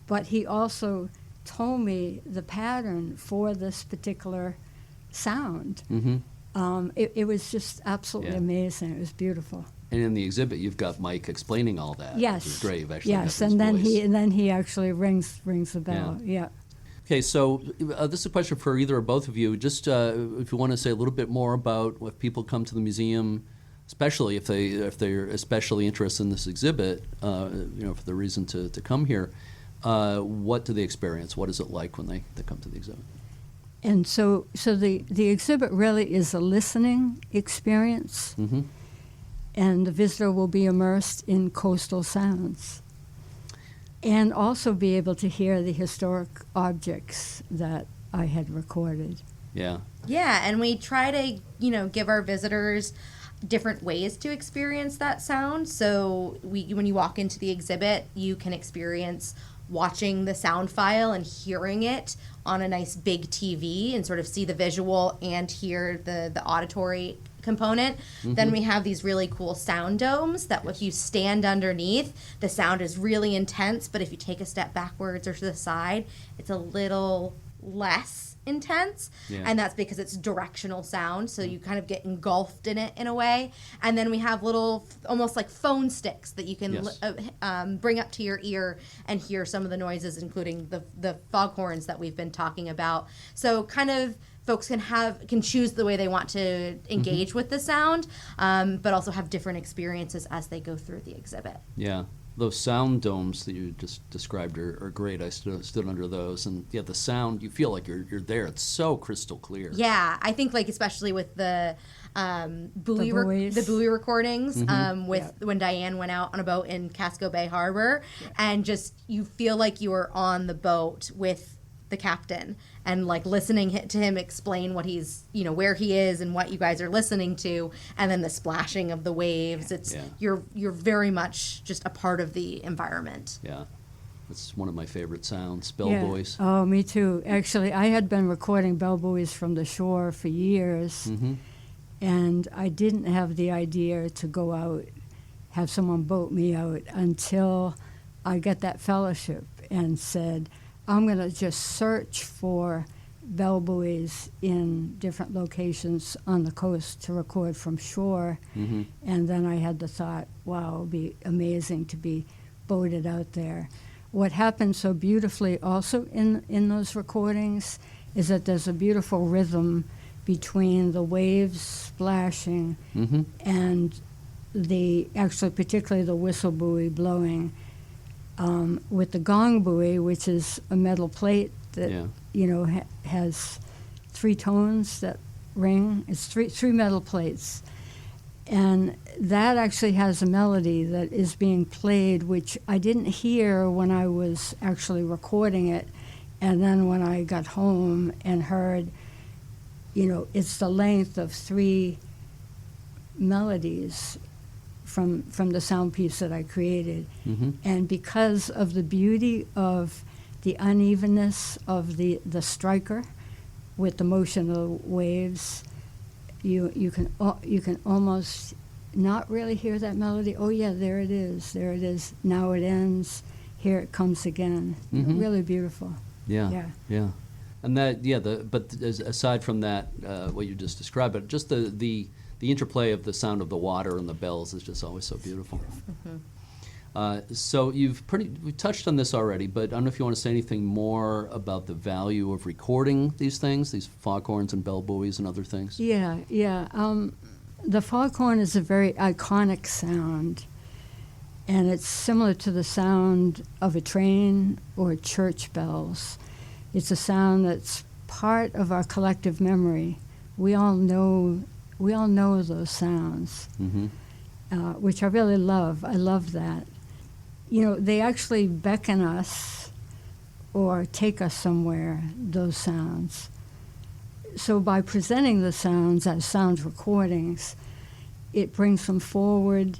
S4: but he also told me the pattern for this particular sound. It was just absolutely amazing. It was beautiful.
S3: And in the exhibit, you've got Mike explaining all that.
S4: Yes.
S3: Which is great. You've actually
S4: yes,
S3: got
S4: and then
S3: voice.
S4: he actually rings the bell. Yeah.
S3: Okay, so this is a question for either or both of you. Just if you want to say a little bit more about what people come to the museum, especially if they're especially interested in this exhibit, for the reason to come here. What do they experience? What is it like when they come to the exhibit?
S4: And so the exhibit really is a listening experience, and the visitor will be immersed in coastal sounds and also be able to hear the historic objects that I had recorded.
S3: Yeah.
S2: Yeah, and we try to, give our visitors different ways to experience that sound. So when you walk into the exhibit, you can experience watching the sound file and hearing it on a nice big TV and sort of see the visual and hear the auditory component. Then we have these really cool sound domes that if you stand underneath, the sound is really intense, but if you take a step backwards or to the side, it's a little less intense. And that's because it's directional sound, so you kind of get engulfed in it in a way. And then we have little almost like phone sticks that you can bring up to your ear and hear some of the noises, including the foghorns that we've been talking about. So kind of folks can choose the way they want to engage with the sound, but also have different experiences as they go through the exhibit.
S3: Yeah. Those sound domes that you just described are great. I stood under those, and the sound, you feel like you're there. It's so crystal clear.
S2: Yeah, I think especially with the buoy recordings when Dianne went out on a boat in Casco Bay Harbor, and just you feel like you are on the boat with the captain and listening to him explain what he's where he is and what you guys are listening to, and then the splashing of the waves. It's you're very much just a part of the environment.
S3: Yeah, it's one of my favorite sounds, bellbuoys.
S4: Oh, me too. Actually, I had been recording bellbuoys from the shore for years, and I didn't have the idea to go out, have someone boat me out, until I got that fellowship and said, I'm going to just search for bellbuoys in different locations on the coast to record from shore. And then I had the thought, wow, it would be amazing to be boated out there. What happens so beautifully also in those recordings is that there's a beautiful rhythm between the waves splashing and particularly the whistle buoy blowing. With the gong buoy, which is a metal plate that has three tones that ring. It's three metal plates, and that actually has a melody that is being played, which I didn't hear when I was actually recording it, and then when I got home and heard, it's the length of three melodies from the sound piece that I created. And because of the beauty of the unevenness of the striker with the motion of the waves, you can almost not really hear that melody. Oh yeah, there it is. Now it ends. Here it comes again. Really beautiful.
S3: Yeah. And that but aside from that, what you just described, but just the interplay of the sound of the water and the bells is just always so beautiful. So we touched on this already, but I don't know if you want to say anything more about the value of recording these things, these foghorns and bell buoys and other things.
S4: Yeah. The foghorn is a very iconic sound, and it's similar to the sound of a train or church bells. It's a sound that's part of our collective memory. We all know those sounds, which I really love. I love that. They actually beckon us or take us somewhere, those sounds. So by presenting the sounds as sound recordings, it brings them forward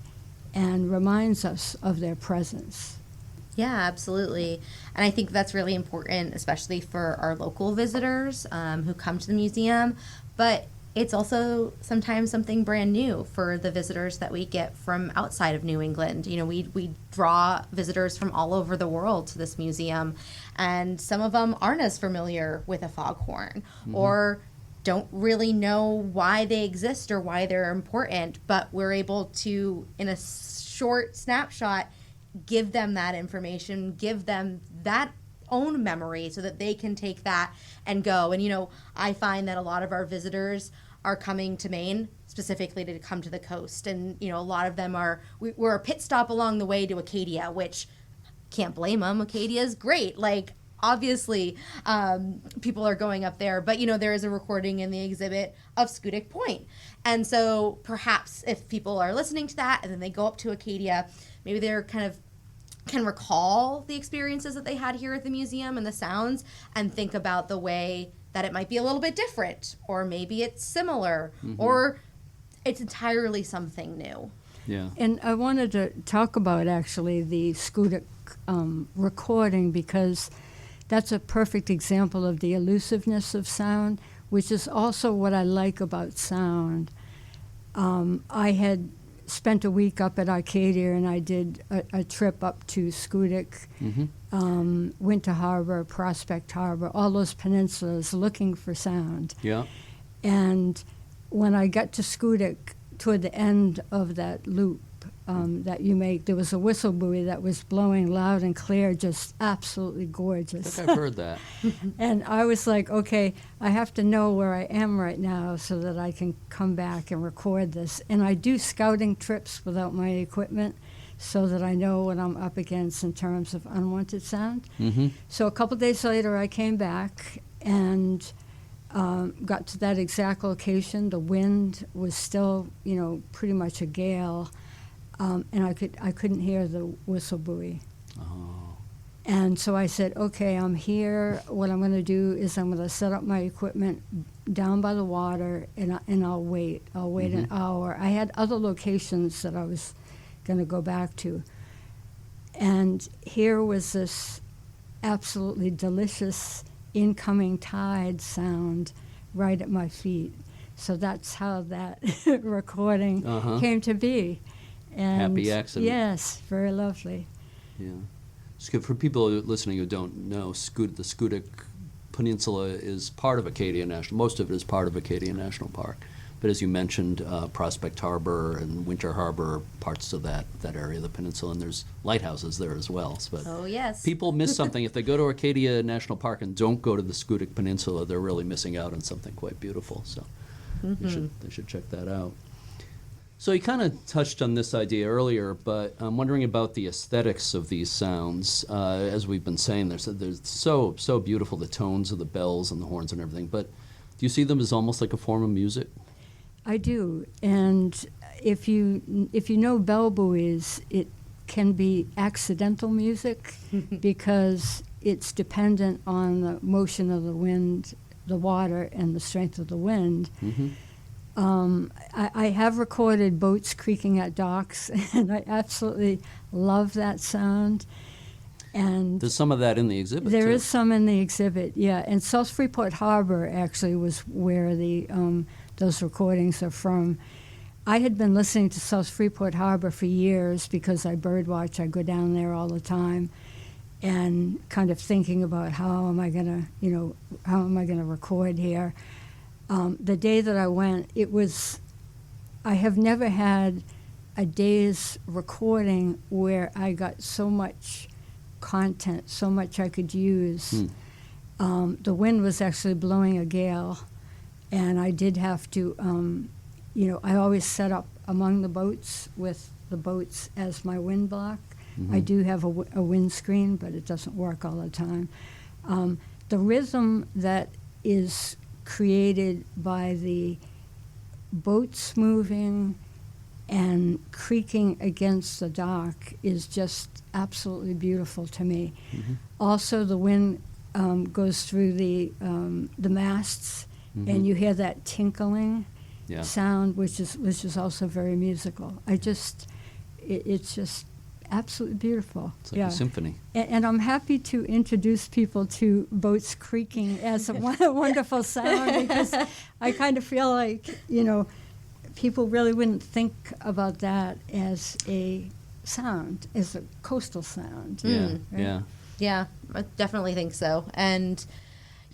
S4: and reminds us of their presence.
S2: Yeah, absolutely. And I think that's really important, especially for our local visitors who come to the museum. But it's also sometimes something brand new for the visitors that we get from outside of New England. We draw visitors from all over the world to this museum, and some of them aren't as familiar with a foghorn or don't really know why they exist or why they're important, but we're able to, in a short snapshot, give them that information, give them that own memory so that they can take that and go. And, I find that a lot of our visitors are coming to Maine specifically to come to the coast. And, a lot of them we're a pit stop along the way to Acadia, which can't blame them. Acadia is great. obviously people are going up there, but there is a recording in the exhibit of Schoodic Point. And so perhaps if people are listening to that and then they go up to Acadia, maybe they're kind of can recall the experiences that they had here at the museum and the sounds, and think about the way that it might be a little bit different, or maybe it's similar, or it's entirely something new.
S3: Yeah.
S4: And I wanted to talk about actually the Schoodic recording, because that's a perfect example of the elusiveness of sound, which is also what I like about sound. I had spent a week up at Arcadia, and I did a trip up to Schoodic, Winter Harbor, Prospect Harbor, all those peninsulas looking for sound.
S3: Yeah.
S4: And when I got to Schoodic, toward the end of that loop that you make, there was a whistle buoy that was blowing loud and clear, just absolutely gorgeous.
S3: I think I've heard that.
S4: And I was like, okay, I have to know where I am right now so that I can come back and record this. And I do scouting trips without my equipment so that I know what I'm up against in terms of unwanted sound. So a couple days later, I came back and got to that exact location. The wind was still, pretty much a gale. And I couldn't hear the whistle buoy.
S3: Oh.
S4: And so I said, okay, I'm here. What I'm going to do is I'm going to set up my equipment down by the water, and I'll wait. I'll wait an hour. I had other locations that I was going to go back to. And here was this absolutely delicious incoming tide sound right at my feet. So that's how that recording came to be. And
S3: Happy accident.
S4: Yes, very lovely.
S3: Yeah. So for people listening who don't know, the Schoodic Peninsula is part of Acadia National. Most of it is part of Acadia National Park. But as you mentioned, Prospect Harbor and Winter Harbor are parts of that area of the peninsula, and there's lighthouses there as well. But
S2: Oh, yes.
S3: people miss something. If they go to Acadia National Park and don't go to the Schoodic Peninsula, they're really missing out on something quite beautiful. So they should check that out. So you kind of touched on this idea earlier, but I'm wondering about the aesthetics of these sounds. As we've been saying, they're so beautiful, the tones of the bells and the horns and everything. But do you see them as almost like a form of music?
S4: I do. And if you know bell buoys, it can be accidental music because it's dependent on the motion of the wind, the water, and the strength of the wind. I have recorded boats creaking at docks, and I absolutely love that sound. And
S3: there's some of that in the exhibit.
S4: There
S3: too.
S4: is some in the exhibit, yeah. And South Freeport Harbor actually was where those recordings are from. I had been listening to South Freeport Harbor for years because I birdwatch. I go down there all the time, and kind of thinking about how am I gonna record here. The day that I went, I have never had a day's recording where I got so much content, so much I could use. The wind was actually blowing a gale, and I did have to, I always set up among the boats with the boats as my wind block. I do have a windscreen, but it doesn't work all the time. The rhythm that is created by the boats moving and creaking against the dock is just absolutely beautiful to me. Also, the wind goes through the masts, and you hear that tinkling sound, which is also very musical. It's just absolutely beautiful.
S3: It's like a symphony.
S4: And I'm happy to introduce people to boats creaking as a wonderful sound, because I kind of feel like, people really wouldn't think about that as a sound, as a coastal sound.
S2: Yeah, I definitely think so. And,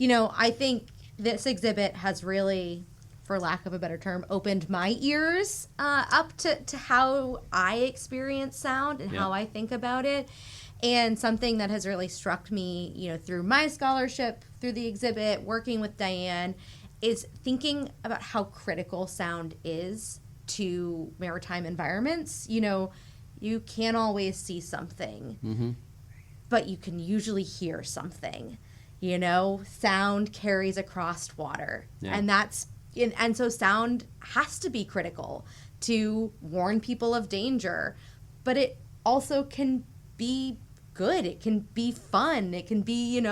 S2: I think this exhibit has really, for lack of a better term, opened my ears up to how I experience sound and how I think about it. And something that has really struck me, through my scholarship, through the exhibit, working with Dianne, is thinking about how critical sound is to maritime environments. You can't always see something. but you can usually hear something. Sound carries across water.
S3: Yeah.
S2: And so sound has to be critical to warn people of danger, but it also can be good. It can be fun. It can be,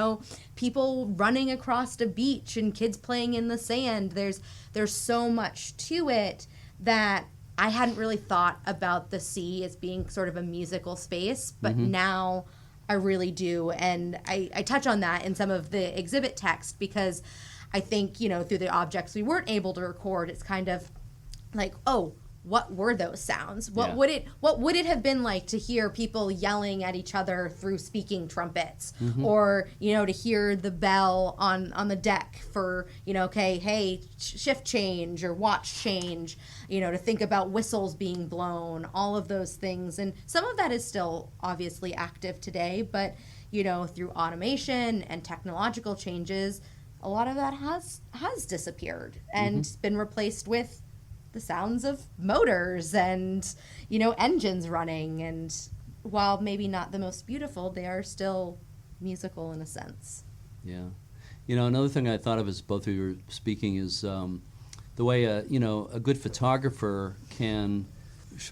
S2: people running across a beach and kids playing in the sand. There's so much to it that I hadn't really thought about the sea as being sort of a musical space, but now I really do. And I touch on that in some of the exhibit text because I think, through the objects we weren't able to record, it's kind of like, oh, what were those sounds? What would it have been like to hear people yelling at each other through speaking trumpets, or to hear the bell on the deck for okay, hey, shift change or watch change, to think about whistles being blown, all of those things, and some of that is still obviously active today, but through automation and technological changes, a lot of that has disappeared and been replaced with the sounds of motors and engines running, and while maybe not the most beautiful, they are still musical in a sense.
S3: Yeah. Another thing I thought of as both of you were speaking is the way a good photographer can,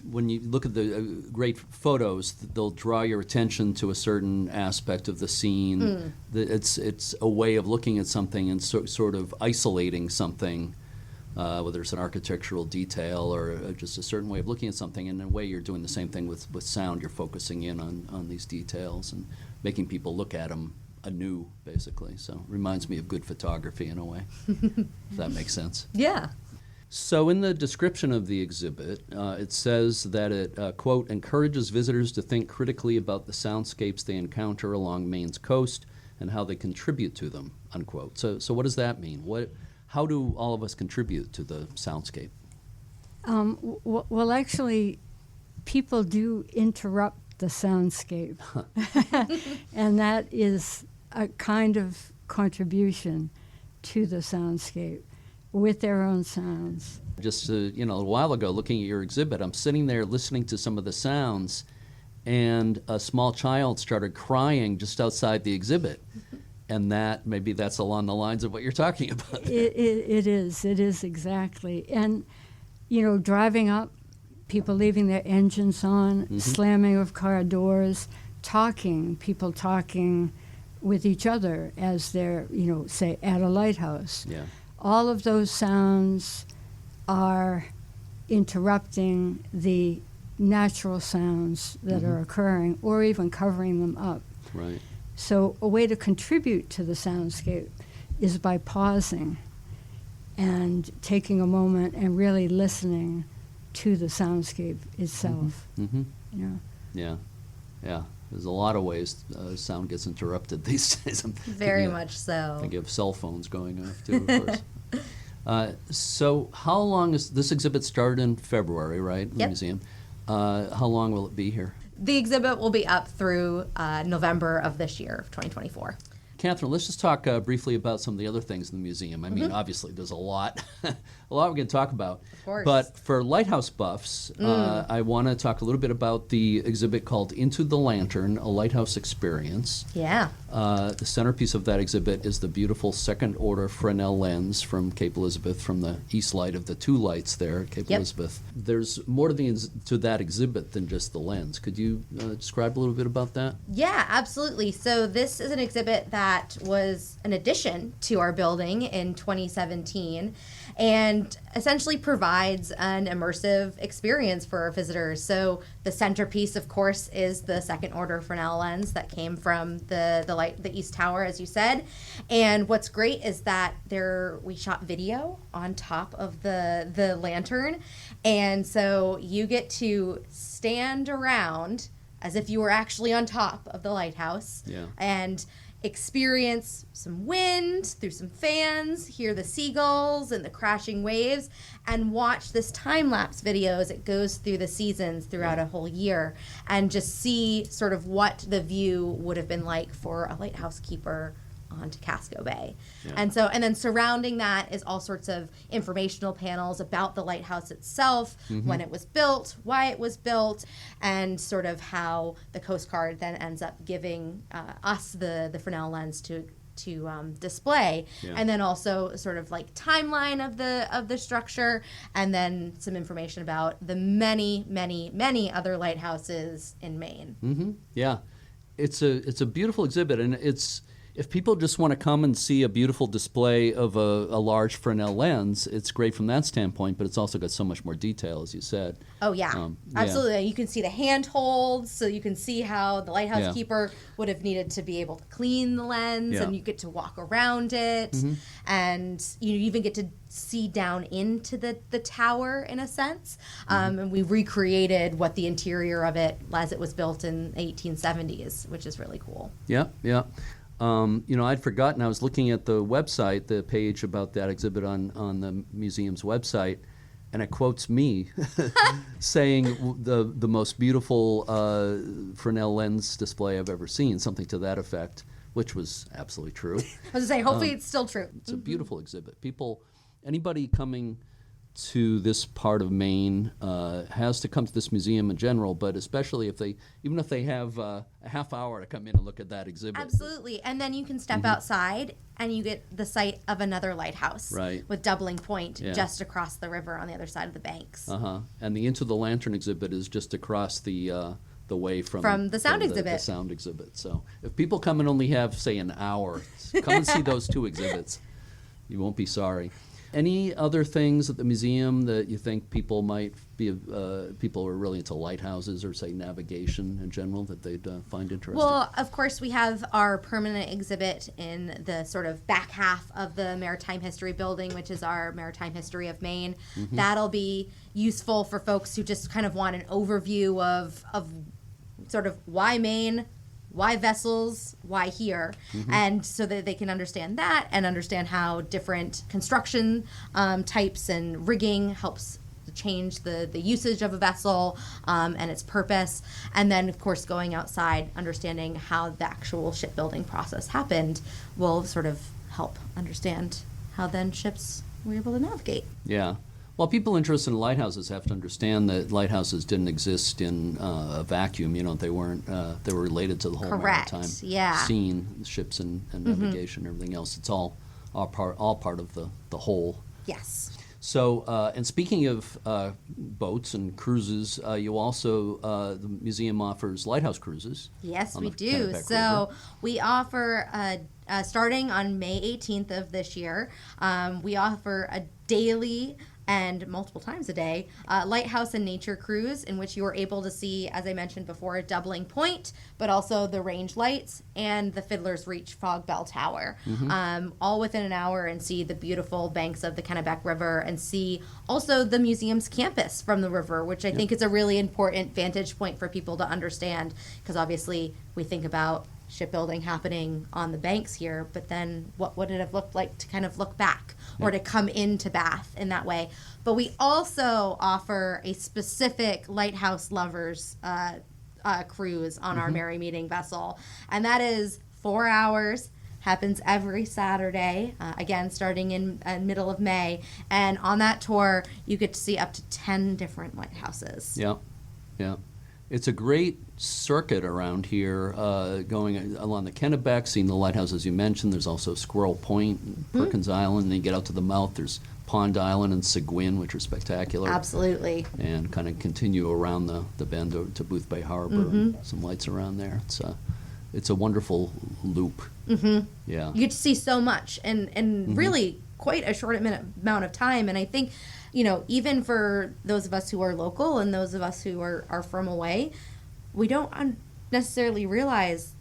S3: when you look at the great photos, they'll draw your attention to a certain aspect of the scene. It's a way of looking at something and sort of isolating something, whether it's an architectural detail or just a certain way of looking at something. And in a way, you're doing the same thing with sound. You're focusing in on these details and making people look at them anew, basically. So it reminds me of good photography in a way, if that makes sense.
S2: Yeah.
S3: So in the description of the exhibit, it says that it, quote, encourages visitors to think critically about the soundscapes they encounter along Maine's coast and how they contribute to them, unquote. So what does that mean? How do all of us contribute to the soundscape?
S4: Well, actually, people do interrupt the soundscape. And that is a kind of contribution to the soundscape with their own sounds.
S3: Just a while ago, looking at your exhibit, I'm sitting there listening to some of the sounds, and a small child started crying just outside the exhibit. And maybe that's along the lines of what you're talking about.
S4: It is exactly. And, driving up, people leaving their engines on, slamming of car doors, people talking with each other as they're, say, at a lighthouse.
S3: Yeah.
S4: All of those sounds are interrupting the natural sounds that are occurring, or even covering them up.
S3: Right.
S4: So a way to contribute to the soundscape is by pausing and taking a moment and really listening to the soundscape itself.
S3: Yeah. There's a lot of ways sound gets interrupted these days.
S2: Very much so.
S3: I think of cell phones going off too, of course. So how long is this exhibit? Started in February, right? In the museum. How long will it be here?
S2: The exhibit will be up through November of this year, of 2024.
S3: Catherine, let's just talk briefly about some of the other things in the museum. I mean, obviously, there's a lot we're going to talk about.
S2: Of course.
S3: But for lighthouse buffs, I want to talk a little bit about the exhibit called Into the Lantern, a Lighthouse Experience.
S2: Yeah.
S3: The centerpiece of that exhibit is the beautiful second-order Fresnel lens from Cape Elizabeth, from the east light of the two lights there at Cape Elizabeth. There's more to that exhibit than just the lens. Could you describe a little bit about that?
S2: Yeah, absolutely. So this is an exhibit that was an addition to our building in 2017 and essentially provides an immersive experience for our visitors. So the centerpiece, of course, is the second order Fresnel lens that came from the East Tower, as you said. And what's great is that we shot video on top of the lantern. And so you get to stand around as if you were actually on top of the lighthouse and experience some wind through some fans, hear the seagulls and the crashing waves, and watch this time-lapse video as it goes through the seasons throughout a whole year, and just see sort of what the view would have been like for a lighthouse keeper onto Casco Bay.
S3: Yeah.
S2: And then surrounding that is all sorts of informational panels about the lighthouse itself, when it was built, why it was built, and sort of how the Coast Guard then ends up giving us the Fresnel lens to display, and then also sort of like timeline of the structure, and then some information about the many other lighthouses in Maine.
S3: Yeah, it's a beautiful exhibit, and if people just want to come and see a beautiful display of a large Fresnel lens, it's great from that standpoint, but it's also got so much more detail, as you said.
S2: Oh, yeah. Absolutely. You can see the handholds, so you can see how the lighthouse keeper would have needed to be able to clean the lens, and you get to walk around it, and you even get to see down into the tower, in a sense. And we recreated what the interior of it as it was built in the 1870s, which is really cool.
S3: Yeah. I'd forgotten. I was looking at the website, the page about that exhibit on the museum's website, and it quotes me saying the most beautiful Fresnel lens display I've ever seen, something to that effect, which was absolutely true.
S2: I was going to say, hopefully it's still true.
S3: It's a beautiful exhibit. Anybody coming to this part of Maine has to come to this museum in general, but especially even if they have a half hour to come in and look at that exhibit.
S2: Absolutely. And then you can step outside and you get the site of another lighthouse, with Doubling Point just across the river on the other side of the banks.
S3: And the Into the Lantern exhibit is just across the way from
S2: the sound exhibit.
S3: The sound exhibit. So if people come and only have, say, an hour, come and see those two exhibits. You won't be sorry. Any other things at the museum that you think people might be, people who are really into lighthouses or, say, navigation in general, that they'd find interesting?
S2: Well, of course, we have our permanent exhibit in the sort of back half of the Maritime History building, which is our Maritime History of Maine. That'll be useful for folks who just kind of want an overview of sort of why Maine, why vessels, why here, and so that they can understand that and understand how different construction types and rigging helps change the usage of a vessel and its purpose. And then, of course, going outside, understanding how the actual shipbuilding process happened will sort of help understand how then ships were able to navigate.
S3: Yeah. Well, people interested in lighthouses have to understand that lighthouses didn't exist in a vacuum. They weren't. They were related to the whole maritime scene, ships and navigation and everything else. It's all part of the whole.
S2: Yes.
S3: So, and speaking of boats and cruises, you also the museum offers lighthouse cruises.
S2: Yes, we do. So we offer starting on May 18th of this year. We offer a daily and multiple times a day, lighthouse and nature cruise, in which you are able to see, as I mentioned before, Doubling Point, but also the range lights and the Fiddler's Reach fog bell tower, all within an hour, and see the beautiful banks of the Kennebec River, and see also the museum's campus from the river, which I think is a really important vantage point for people to understand, because obviously we think about shipbuilding happening on the banks here, but then what would it have looked like to kind of look back or to come into Bath in that way? But we also offer a specific lighthouse lovers cruise on our Merry Meeting vessel, and that is 4 hours. Happens every Saturday, again starting in middle of May, and on that tour you get to see up to 10 different lighthouses.
S3: Yeah. It's a great circuit around here, going along the Kennebec, seeing the lighthouses you mentioned. There's also Squirrel Point, Perkins Island, and then you get out to the mouth. There's Pond Island and Seguin, which are spectacular.
S2: Absolutely.
S3: And kind of continue around the bend to Booth Bay Harbor. Some lights around there. It's a wonderful loop. Yeah.
S2: You get to see so much, and really quite a short amount of time. And I think, even for those of us who are local and those of us who are from away, we don't necessarily realize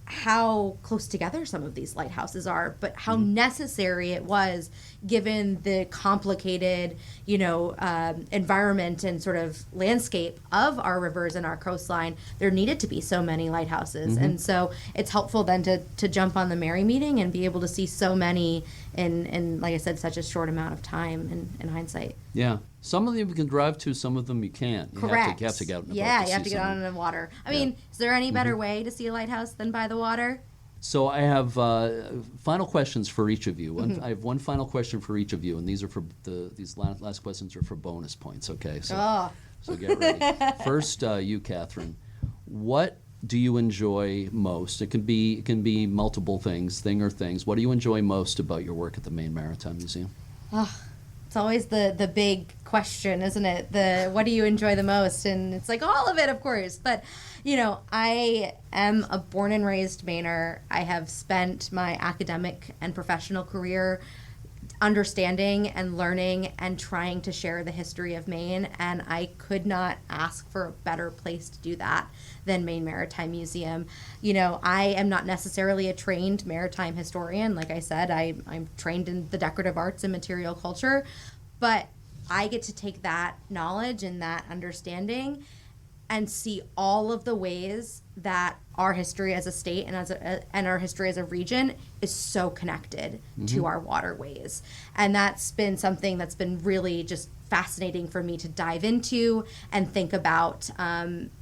S2: how close together some of these lighthouses are, but how necessary it was given the complicated, environment and sort of landscape of our rivers and our coastline. There needed to be so many lighthouses. And so it's helpful then to jump on the Merry Meeting and be able to see so many in like I said, such a short amount of time in hindsight.
S3: Yeah. Some of them you can drive to, some of them you can't.
S2: Correct.
S3: You have to get out in the boat.
S2: Yeah, you have to get out in the water. I mean, is there any better way to see a lighthouse than by the water?
S3: So I have final questions for each of you. I have one final question for each of you, and these are for these last questions are for bonus points. Okay, so so get ready. First, you, Catherine, what do you enjoy most? It can be multiple things, thing or things. What do you enjoy most about your work at the Maine Maritime Museum?
S2: It's always the big question, isn't it? What do you enjoy the most? And it's like all of it, of course. But, I am a born and raised Mainer. I have spent my academic and professional career understanding and learning and trying to share the history of Maine, and I could not ask for a better place to do that than Maine Maritime Museum. I am not necessarily a trained maritime historian. Like I said, I'm trained in the decorative arts and material culture, but I get to take that knowledge and that understanding and see all of the ways that our history as a state and our history as a region is so connected to our waterways. And that's been something that's been really just fascinating for me to dive into and think about,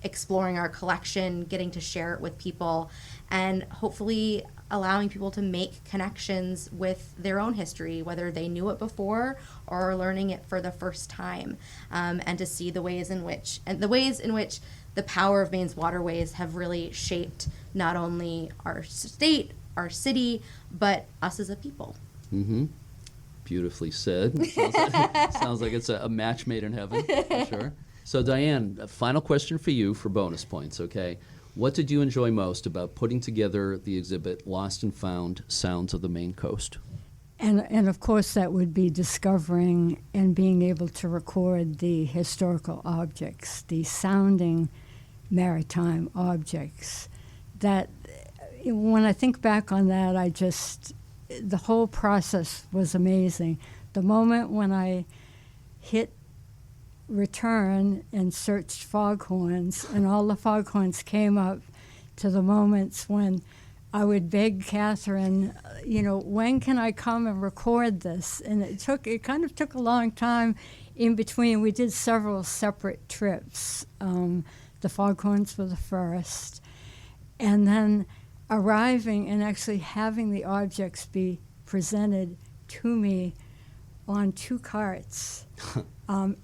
S2: exploring our collection, getting to share it with people, and hopefully allowing people to make connections with their own history, whether they knew it before or are learning it for the first time, and to see the ways in which the power of Maine's waterways have really shaped not only our state, our city, but us as a people.
S3: Mm-hmm. Beautifully said. Sounds like it's a match made in heaven, for sure. So, Dianne, a final question for you for bonus points, okay? What did you enjoy most about putting together the exhibit Lost and Found Sounds of the Maine Coast?
S4: And of course, that would be discovering and being able to record the historical objects, the sounding maritime objects. That, when I think back on that, the whole process was amazing. The moment when I hit return and searched foghorns, and all the foghorns came up, to the moments when I would beg Catherine, when can I come and record this? And it kind of took a long time in between. We did several separate trips. The foghorns were the first. And then arriving and actually having the objects be presented to me on 2 carts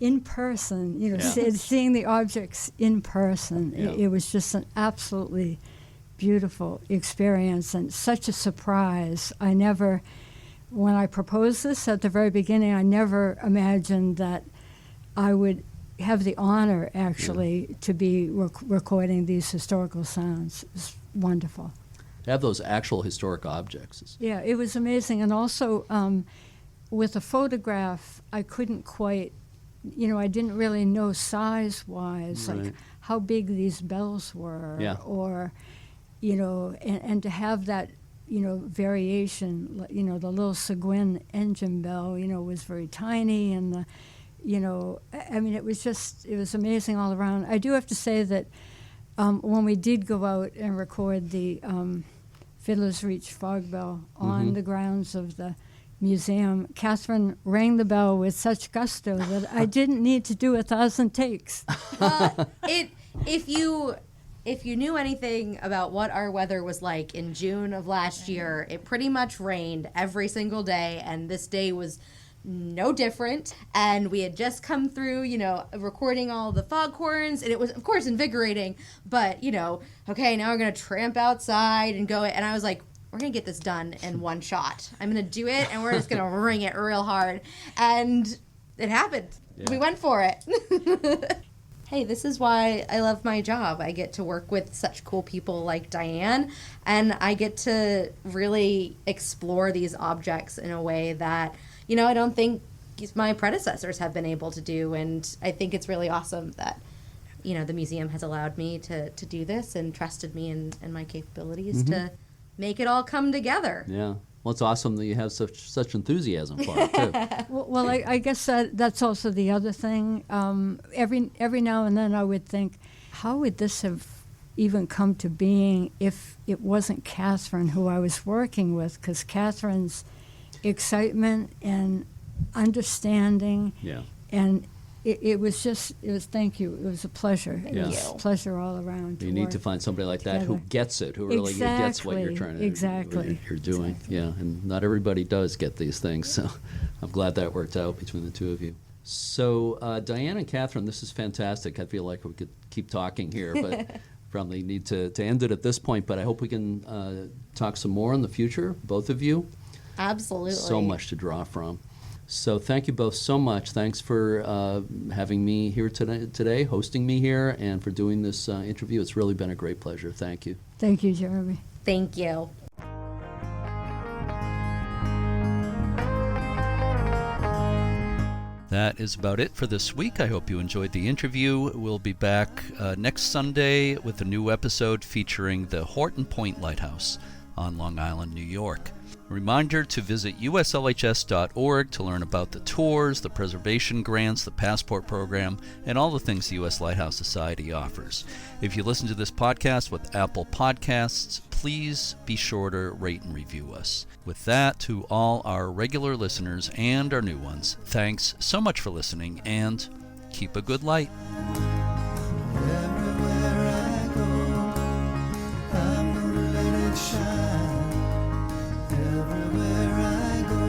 S4: in person, seeing the objects in person.
S3: Yeah.
S4: It was just an absolutely beautiful experience and such a surprise. When I proposed this at the very beginning, I never imagined that I would have the honor, actually, to be recording these historical sounds. It was wonderful.
S3: To have those actual historic objects.
S4: Yeah, it was amazing. And also, with a photograph, I couldn't quite, I didn't really know size-wise,
S3: Right.
S4: like how big these bells were,
S3: Yeah.
S4: or, and to have that, variation, the little Seguin engine bell, was very tiny, and the, it was amazing all around. I do have to say that when we did go out and record the Fiddler's Reach fog bell on the grounds of the museum, Catherine rang the bell with such gusto that I didn't need to do 1,000 takes.
S2: If you knew anything about what our weather was like in June of last year, it pretty much rained every single day, and this day was no different. And we had just come through, recording all the foghorns, and it was, of course, invigorating, but, okay, now we're going to tramp outside and go, and I was like, we're going to get this done in one shot. I'm going to do it, and we're just going to ring it real hard. And it happened. Yeah. We went for it. Hey, this is why I love my job. I get to work with such cool people like Dianne, and I get to really explore these objects in a way that, I don't think my predecessors have been able to do. And I think it's really awesome that, the museum has allowed me to do this and trusted me and my capabilities to make it all come together.
S3: Yeah. Well, it's awesome that you have such enthusiasm for it, too.
S4: Well, I guess that's also the other thing. Every now and then I would think, how would this have even come to being if it wasn't Catherine who I was working with? Because Catherine's excitement and understanding and it was thank you. It was a pleasure. It was
S3: Yeah.
S4: a pleasure all around.
S3: You need to find somebody like that who
S4: together.
S3: gets it, who really gets what you're
S4: Exactly,
S3: trying to
S4: exactly.
S3: what you're doing.
S4: Exactly.
S3: Yeah, and not everybody does get these things, so I'm glad that worked out between the two of you. So, Dianne and Catherine, this is fantastic. I feel like we could keep talking here, but probably need to end it at this point. But I hope we can talk some more in the future, both of you.
S2: Absolutely.
S3: So much to draw from. So thank you both so much. Thanks for having me here today, hosting me here, and for doing this interview. It's really been a great pleasure. Thank you.
S4: Thank you, Jeremy.
S2: Thank you.
S1: That is about it for this week. I hope you enjoyed the interview. We'll be back next Sunday with a new episode featuring the Horton Point Lighthouse on Long Island, New York. A reminder to visit uslhs.org to learn about the tours, the preservation grants, the passport program, and all the things the U.S. Lighthouse Society offers. If you listen to this podcast with Apple Podcasts, please be sure to rate and review us. With that, to all our regular listeners and our new ones, thanks so much for listening, and keep a good light.
S5: Everywhere I go, I'm gonna let it shine. Everywhere I go,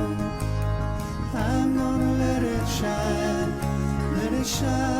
S5: I'm gonna let it shine. Let it shine.